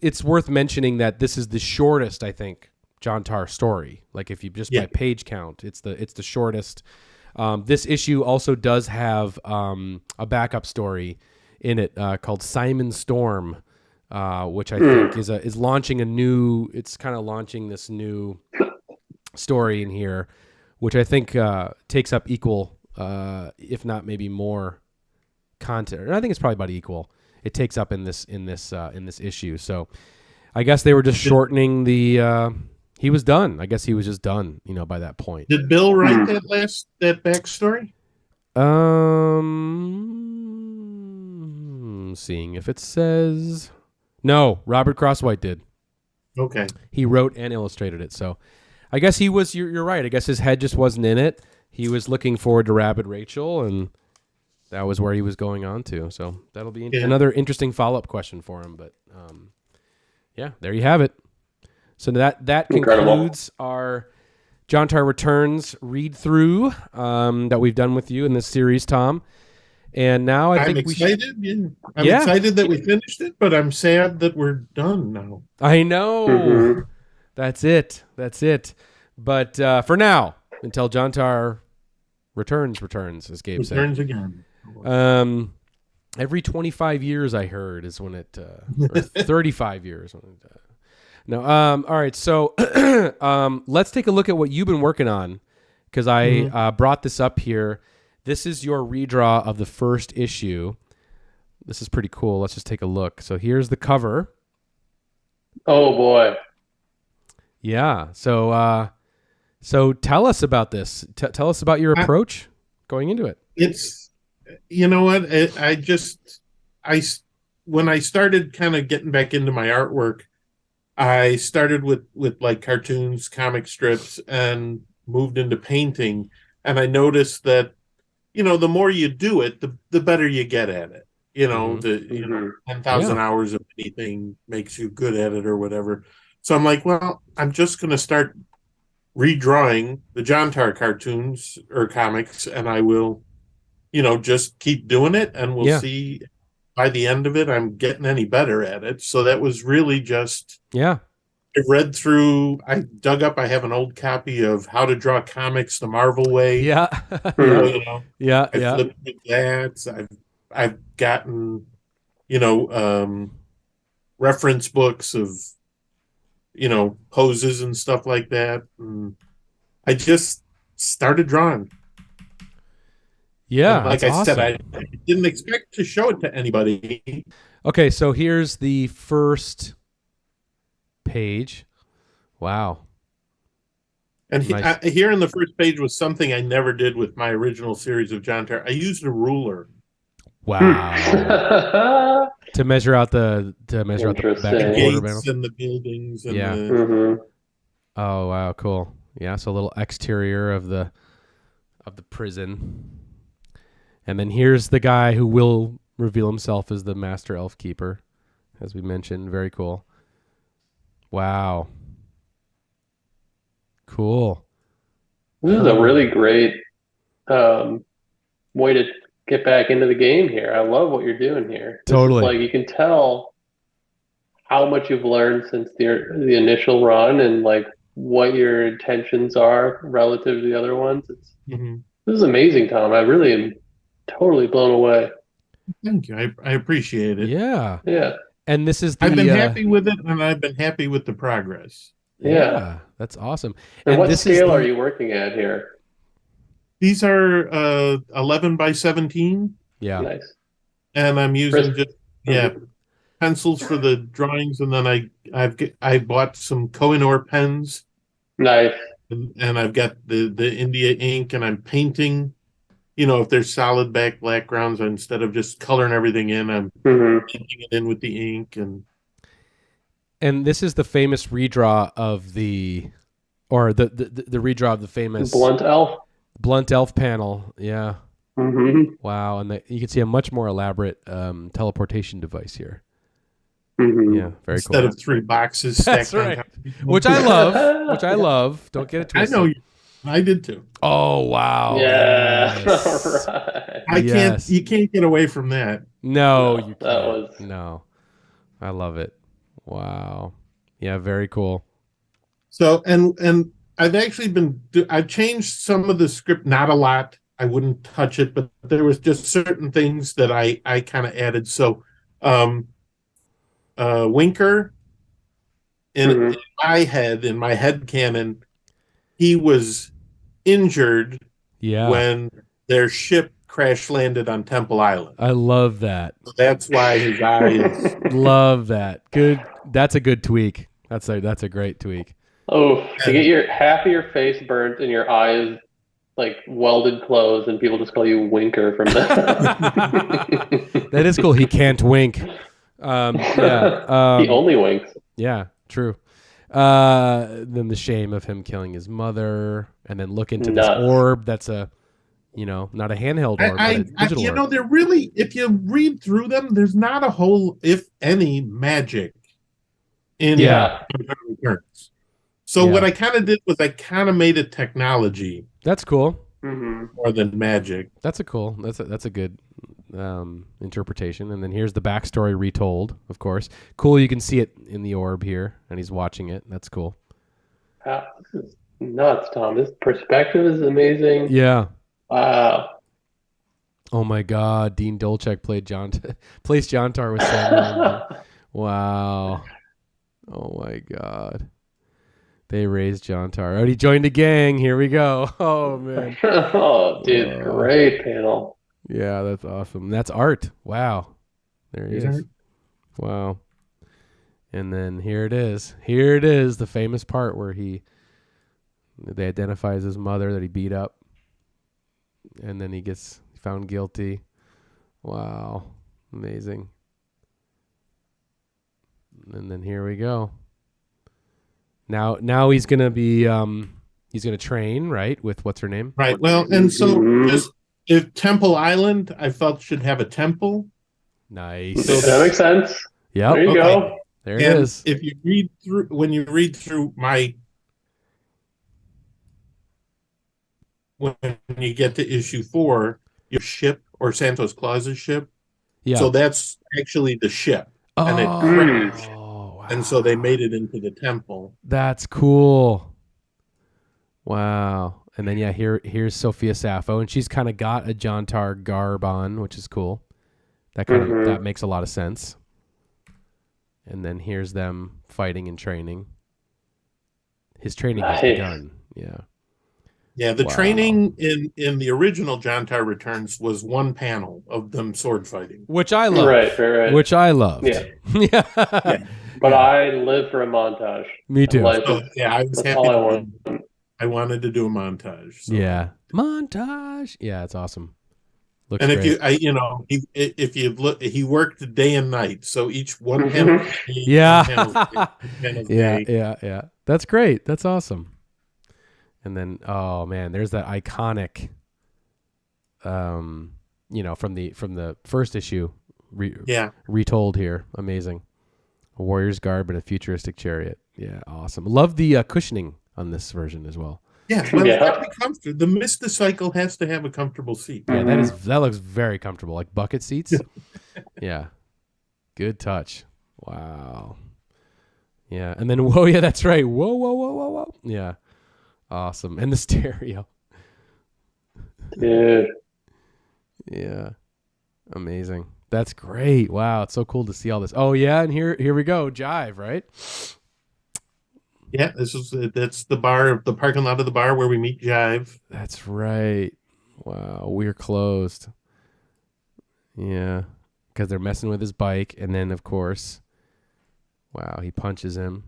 it's worth mentioning that this is the shortest, I think, Jontar story. Like if you just by page count, it's the shortest. This issue also does have a backup story in it called Simon Storm, which I think is launching it's kind of launching this new story in here, which I think takes up equal, if not maybe more content. And I think it's probably about equal. It takes up in this issue. So I guess they were just shortening the. He was done. I guess he was just done. By that point. Did Bill write that backstory? Seeing if it says no. Robert Crosswhite did. Okay. He wrote and illustrated it. So I guess he was. You're right. I guess his head just wasn't in it. He was looking forward to Rabbit Rachel, and that was where he was going on to. So that'll be another interesting follow-up question for him. But there you have it. So that concludes our Jontar Returns read-through that we've done with you in this series, Tom. And now I'm excited. I'm excited that we finished it, but I'm sad that we're done now. I know. Mm-hmm. That's it. But for now, until Jontar returns, as Gabe said. Returns again. Every 25 years, I heard, is when it, or 35 years. When it, no. All right. So let's take a look at what you've been working on, because I brought this up here. This is your redraw of the first issue. This is pretty cool. Let's just take a look. So here's the cover. Oh boy. Yeah. So tell us about this. Tell us about your approach going into it. It's, you know what? When I started kind of getting back into my artwork, I started with like cartoons, comic strips, and moved into painting. And I noticed that, the more you do it, the better you get at it. 10,000 hours of anything makes you good at it or whatever. So I'm like, well, I'm just going to start redrawing the Jontar cartoons or comics, and I will, just keep doing it, and we'll see by the end of it I'm getting any better at it. So that was really just I read through, I dug up, I have an old copy of How to Draw Comics the Marvel Way. Yeah. I flipped through that. I've gotten, reference books of, poses and stuff like that. And I just started drawing. Yeah. And like I said, I didn't expect to show it to anybody. Okay, so here's the first page. Wow. And here in the first page was something I never did with my original series of Jontar. I used a ruler. Wow. to measure out the back and quarter gates and the buildings and yeah. the... Oh wow, cool. Yeah, so a little exterior of the prison. And then here's the guy who will reveal himself as the Master Elf Keeper, as we mentioned. Very cool. Wow. Cool. This is a really great way to get back into the game here. I love what you're doing here. Totally. Like, you can tell how much you've learned since the initial run and like what your intentions are relative to the other ones. This is amazing, Tom. I really am totally blown away. Thank you. I appreciate it. Yeah. Yeah. And this is I've been happy with it, and I've been happy with the progress. Yeah. That's awesome. And what scale are you working at here? These are 11 by 17. Yeah. Nice. And I'm using pencils for the drawings, and then I bought some Kohinoor pens. Nice. And I've got the India ink, and I'm painting. You know, if there's solid backgrounds, instead of just coloring everything in, I'm painting it in with the ink. And this is the famous redraw of the redraw of the famous Blunt Elf panel. Yeah. Wow. And you can see a much more elaborate teleportation device here. Yeah, very Instead cool. of 3 boxes stacked on top. Which I love. Don't get it twisted. I know. I did too. Oh wow! Yeah, yes. Right. You can't get away from that. No, you can't. No, I love it. Wow. Yeah, very cool. So and I've actually I've changed some of the script, not a lot. I wouldn't touch it, but there was just certain things that I kind of added. So, Winker in my head canon, he was injured when their ship crash landed on Temple Island. I love that. So that's why his eyes. Love that. Good. That's a good tweak. That's a great tweak. Oh, to get half of your face burnt and your eyes like welded closed, and people just call you Winker from that. That is cool. He can't wink. He only winks. Yeah, true. Then the shame of him killing his mother, and then look into this orb. That's not a handheld orb, but a digital orb. They're really, if you read through them, there's not a whole, if any, magic in Jontar Returns. So what I kind of did was I kind of made it technology. That's cool. More than magic. That's a good interpretation. And then here's the backstory retold, of course. Cool, you can see it in the orb here, and he's watching it. That's cool. This is nuts, Tom. This perspective is amazing. Yeah. Wow. Oh my God, Dean Dolchek plays Jontar with Sam. Wow. Oh my God. They raised Jontar. Already joined a gang. Here we go. Oh man. Oh, dude, great panel. Yeah, that's awesome. That's art. Wow. There he is. Wow. And then here it is. Here it is, the famous part where they identify as his mother that he beat up. And then he gets found guilty. Wow. Amazing. And then here we go. Now he's gonna be he's gonna train, right, with what's her name? Right. Well, and so just if Temple Island, I felt should have a temple. Nice. So that makes sense. Yeah. There you go. There it is. If you when you read through when you get to issue 4, your ship or Santos Claus's ship. Yeah. So that's actually the ship. Oh. And it crashed. Wow. And so they made it into the temple. That's cool. Wow. And then here's Sophia Sappho, and she's kind of got a Jontar garb on, which is cool. That makes a lot of sense. And then here's them fighting and training. His training has begun. Yeah. Yeah, the training in the original Jontar Returns was one panel of them sword fighting. Which I love. Right. Which I loved. Yeah. Yeah. But I live for a montage. Me too. I was happy. I wanted to do a montage. So. Yeah. Montage. Yeah, it's awesome. Looks and great. if you look, he worked day and night. So each one panel, yeah. That's great. That's awesome. And then, oh man, there's that iconic, from the first issue, retold here. Amazing. A warrior's garb and a futuristic chariot. Yeah, awesome. Love the cushioning on this version as well. Yeah, well, it's got to be comfortable. The Mr. Cycle has to have a comfortable seat. Yeah, that looks very comfortable, like bucket seats. Yeah, good touch. Wow. Yeah, and then whoa, yeah, that's right. Whoa. Yeah, awesome. And the stereo. Yeah, amazing. That's great. Wow, it's so cool to see all this. Oh yeah, and here we go, Jive, right? Yeah, that's the parking lot of the bar where we meet Jive. That's right. Wow, we're closed. Yeah, because they're messing with his bike, and then of course, wow, he punches him.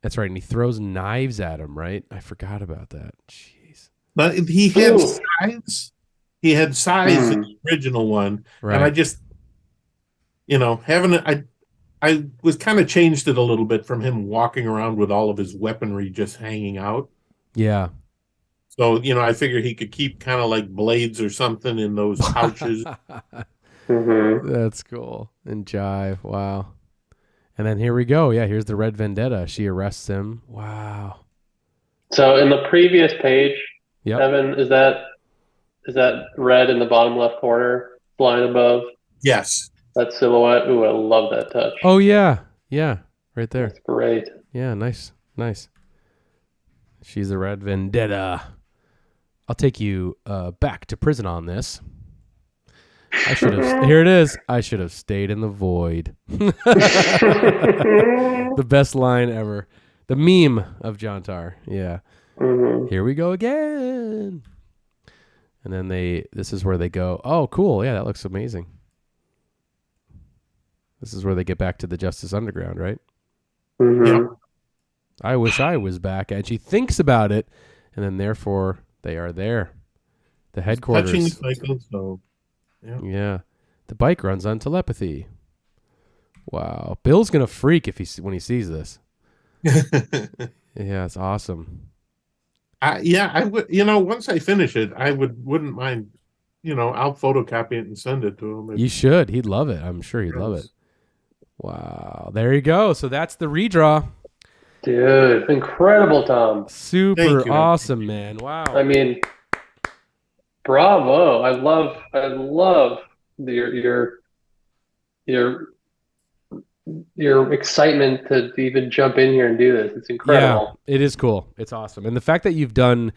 That's right, and he throws knives at him. Right, I forgot about that. Jeez. But he had sides. He had sides in the original one, right. And I just, I was kind of changed it a little bit from him walking around with all of his weaponry just hanging out. Yeah. So, I figure he could keep kind of like blades or something in those pouches. That's cool. And Jive. Wow. And then here we go. Yeah, here's the Red Vendetta. She arrests him. Wow. So in the previous page, Evan, is that red in the bottom left corner, flying above? Yes. That silhouette. Ooh, I love that touch. Oh yeah, right there. That's great. Yeah, nice. She's the Red Vendetta. I'll take you back to prison on this. I should have. Here it is. I should have stayed in the void. The best line ever. The meme of Jontar. Yeah. Here we go again. And then this is where they go. Oh, cool. Yeah, that looks amazing. This is where they get back to the Justice Underground, right? Yeah. I wish I was back. And she thinks about it, and then therefore they are there. The headquarters. Touching cycle, so yeah. The bike runs on telepathy. Wow. Bill's gonna freak when he sees this. Yeah, it's awesome. I would. Once I finish it, I wouldn't mind. I'll photocopy it and send it to him. You should. He'd love it. I'm sure he'd love it. Wow. There you go. So that's the redraw. Dude, incredible, Tom. Super awesome, man. Wow. I mean, bravo. I love your excitement to even jump in here and do this. It's incredible. Yeah, it is cool. It's awesome. And the fact that you've done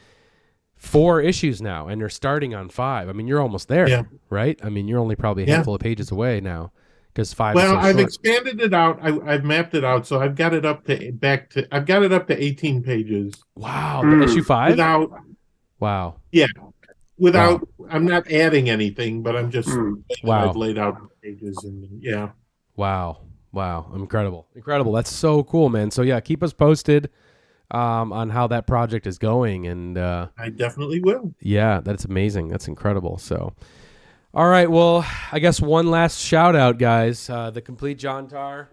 4 issues now and you're starting on 5. I mean, you're almost there, right? I mean, you're only probably a handful of pages away now. Because 5. Well, I've expanded it out. I've mapped it out, so I've got it up to 18 pages. Wow, issue 5. Wow. Yeah, I'm not adding anything, but I'm just I've laid out pages and Wow, incredible. That's so cool, man. So yeah, keep us posted on how that project is going, and I definitely will. Yeah, that's amazing. That's incredible. So. All right, well, I guess one last shout out, guys. The Complete Jontar.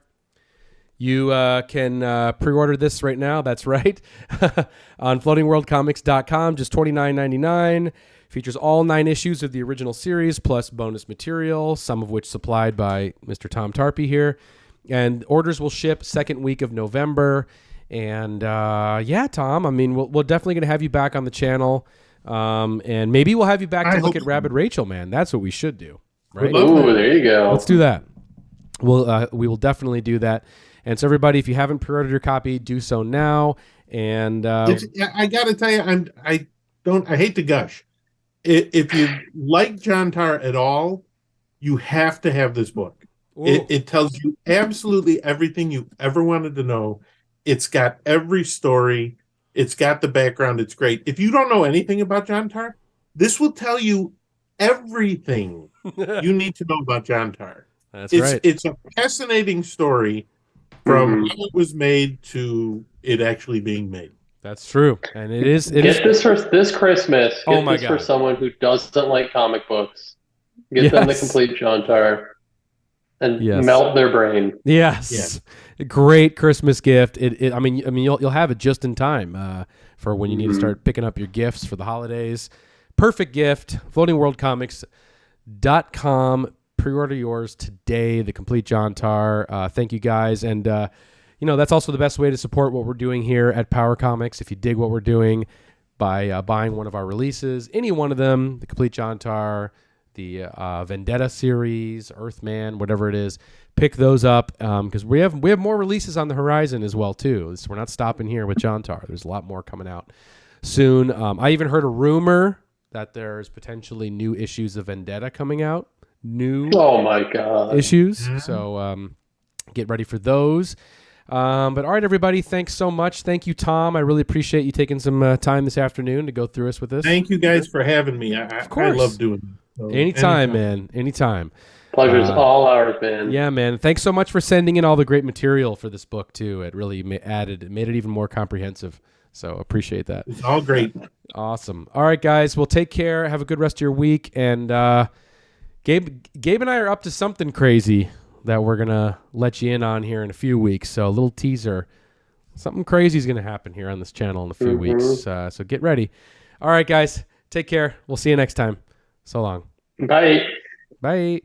You can pre-order this right now. That's right. On floatingworldcomics.com, just $29.99. Features all 9 issues of the original series, plus bonus material, some of which supplied by Mr. Tom Tarpey here. And orders will ship second week of November. And Tom, I mean, we're definitely going to have you back on the channel. And maybe we'll have you back to look at Rabid Rachel, man. That's what we should do, right? Ooh, there you go. Let's do that. We will definitely do that. And so, everybody, if you haven't pre-ordered your copy, do so now. And I got to tell you, I hate to gush. If you like Jontar at all, you have to have this book. It tells you absolutely everything you ever wanted to know. It's got every story. It's got the background. It's great. If you don't know anything about Jontar, this will tell you everything you need to know about Jontar. That's right. It's a fascinating story from how it was made to it actually being made. That's true, and it is. Get this for this Christmas. Oh my God. For someone who doesn't like comic books. Get them the complete Jontar and melt their brain. Yes. Yeah. Great Christmas gift. I mean, you'll have it just in time for when you need to start picking up your gifts for the holidays. Perfect gift. floatingworldcomics.com. Pre-order yours today, the complete Jontar. Thank you guys. And, that's also the best way to support what we're doing here at Power Comics. If you dig what we're doing, by buying one of our releases, any one of them, the complete Jontar, the Vendetta series, Earthman, whatever it is, pick those up because we have more releases on the horizon as well too. So we're not stopping here with Jontar. There's a lot more coming out soon. I even heard a rumor that there's potentially new issues of Vendetta coming out. Oh my God. Issues. So get ready for those. But all right, everybody, thanks so much. Thank you, Tom. I really appreciate you taking some time this afternoon to go through us with this. Thank you guys for having me. I love doing it. So anytime, man. Anytime. Pleasure's all ours, man. Yeah, man. Thanks so much for sending in all the great material for this book, too. It really made it even more comprehensive. So appreciate that. It's all great. Awesome. All right, guys. Well, take care. Have a good rest of your week. And Gabe and I are up to something crazy that we're going to let you in on here in a few weeks. So a little teaser. Something crazy is going to happen here on this channel in a few weeks. So get ready. All right, guys. Take care. We'll see you next time. So long. Bye. Bye.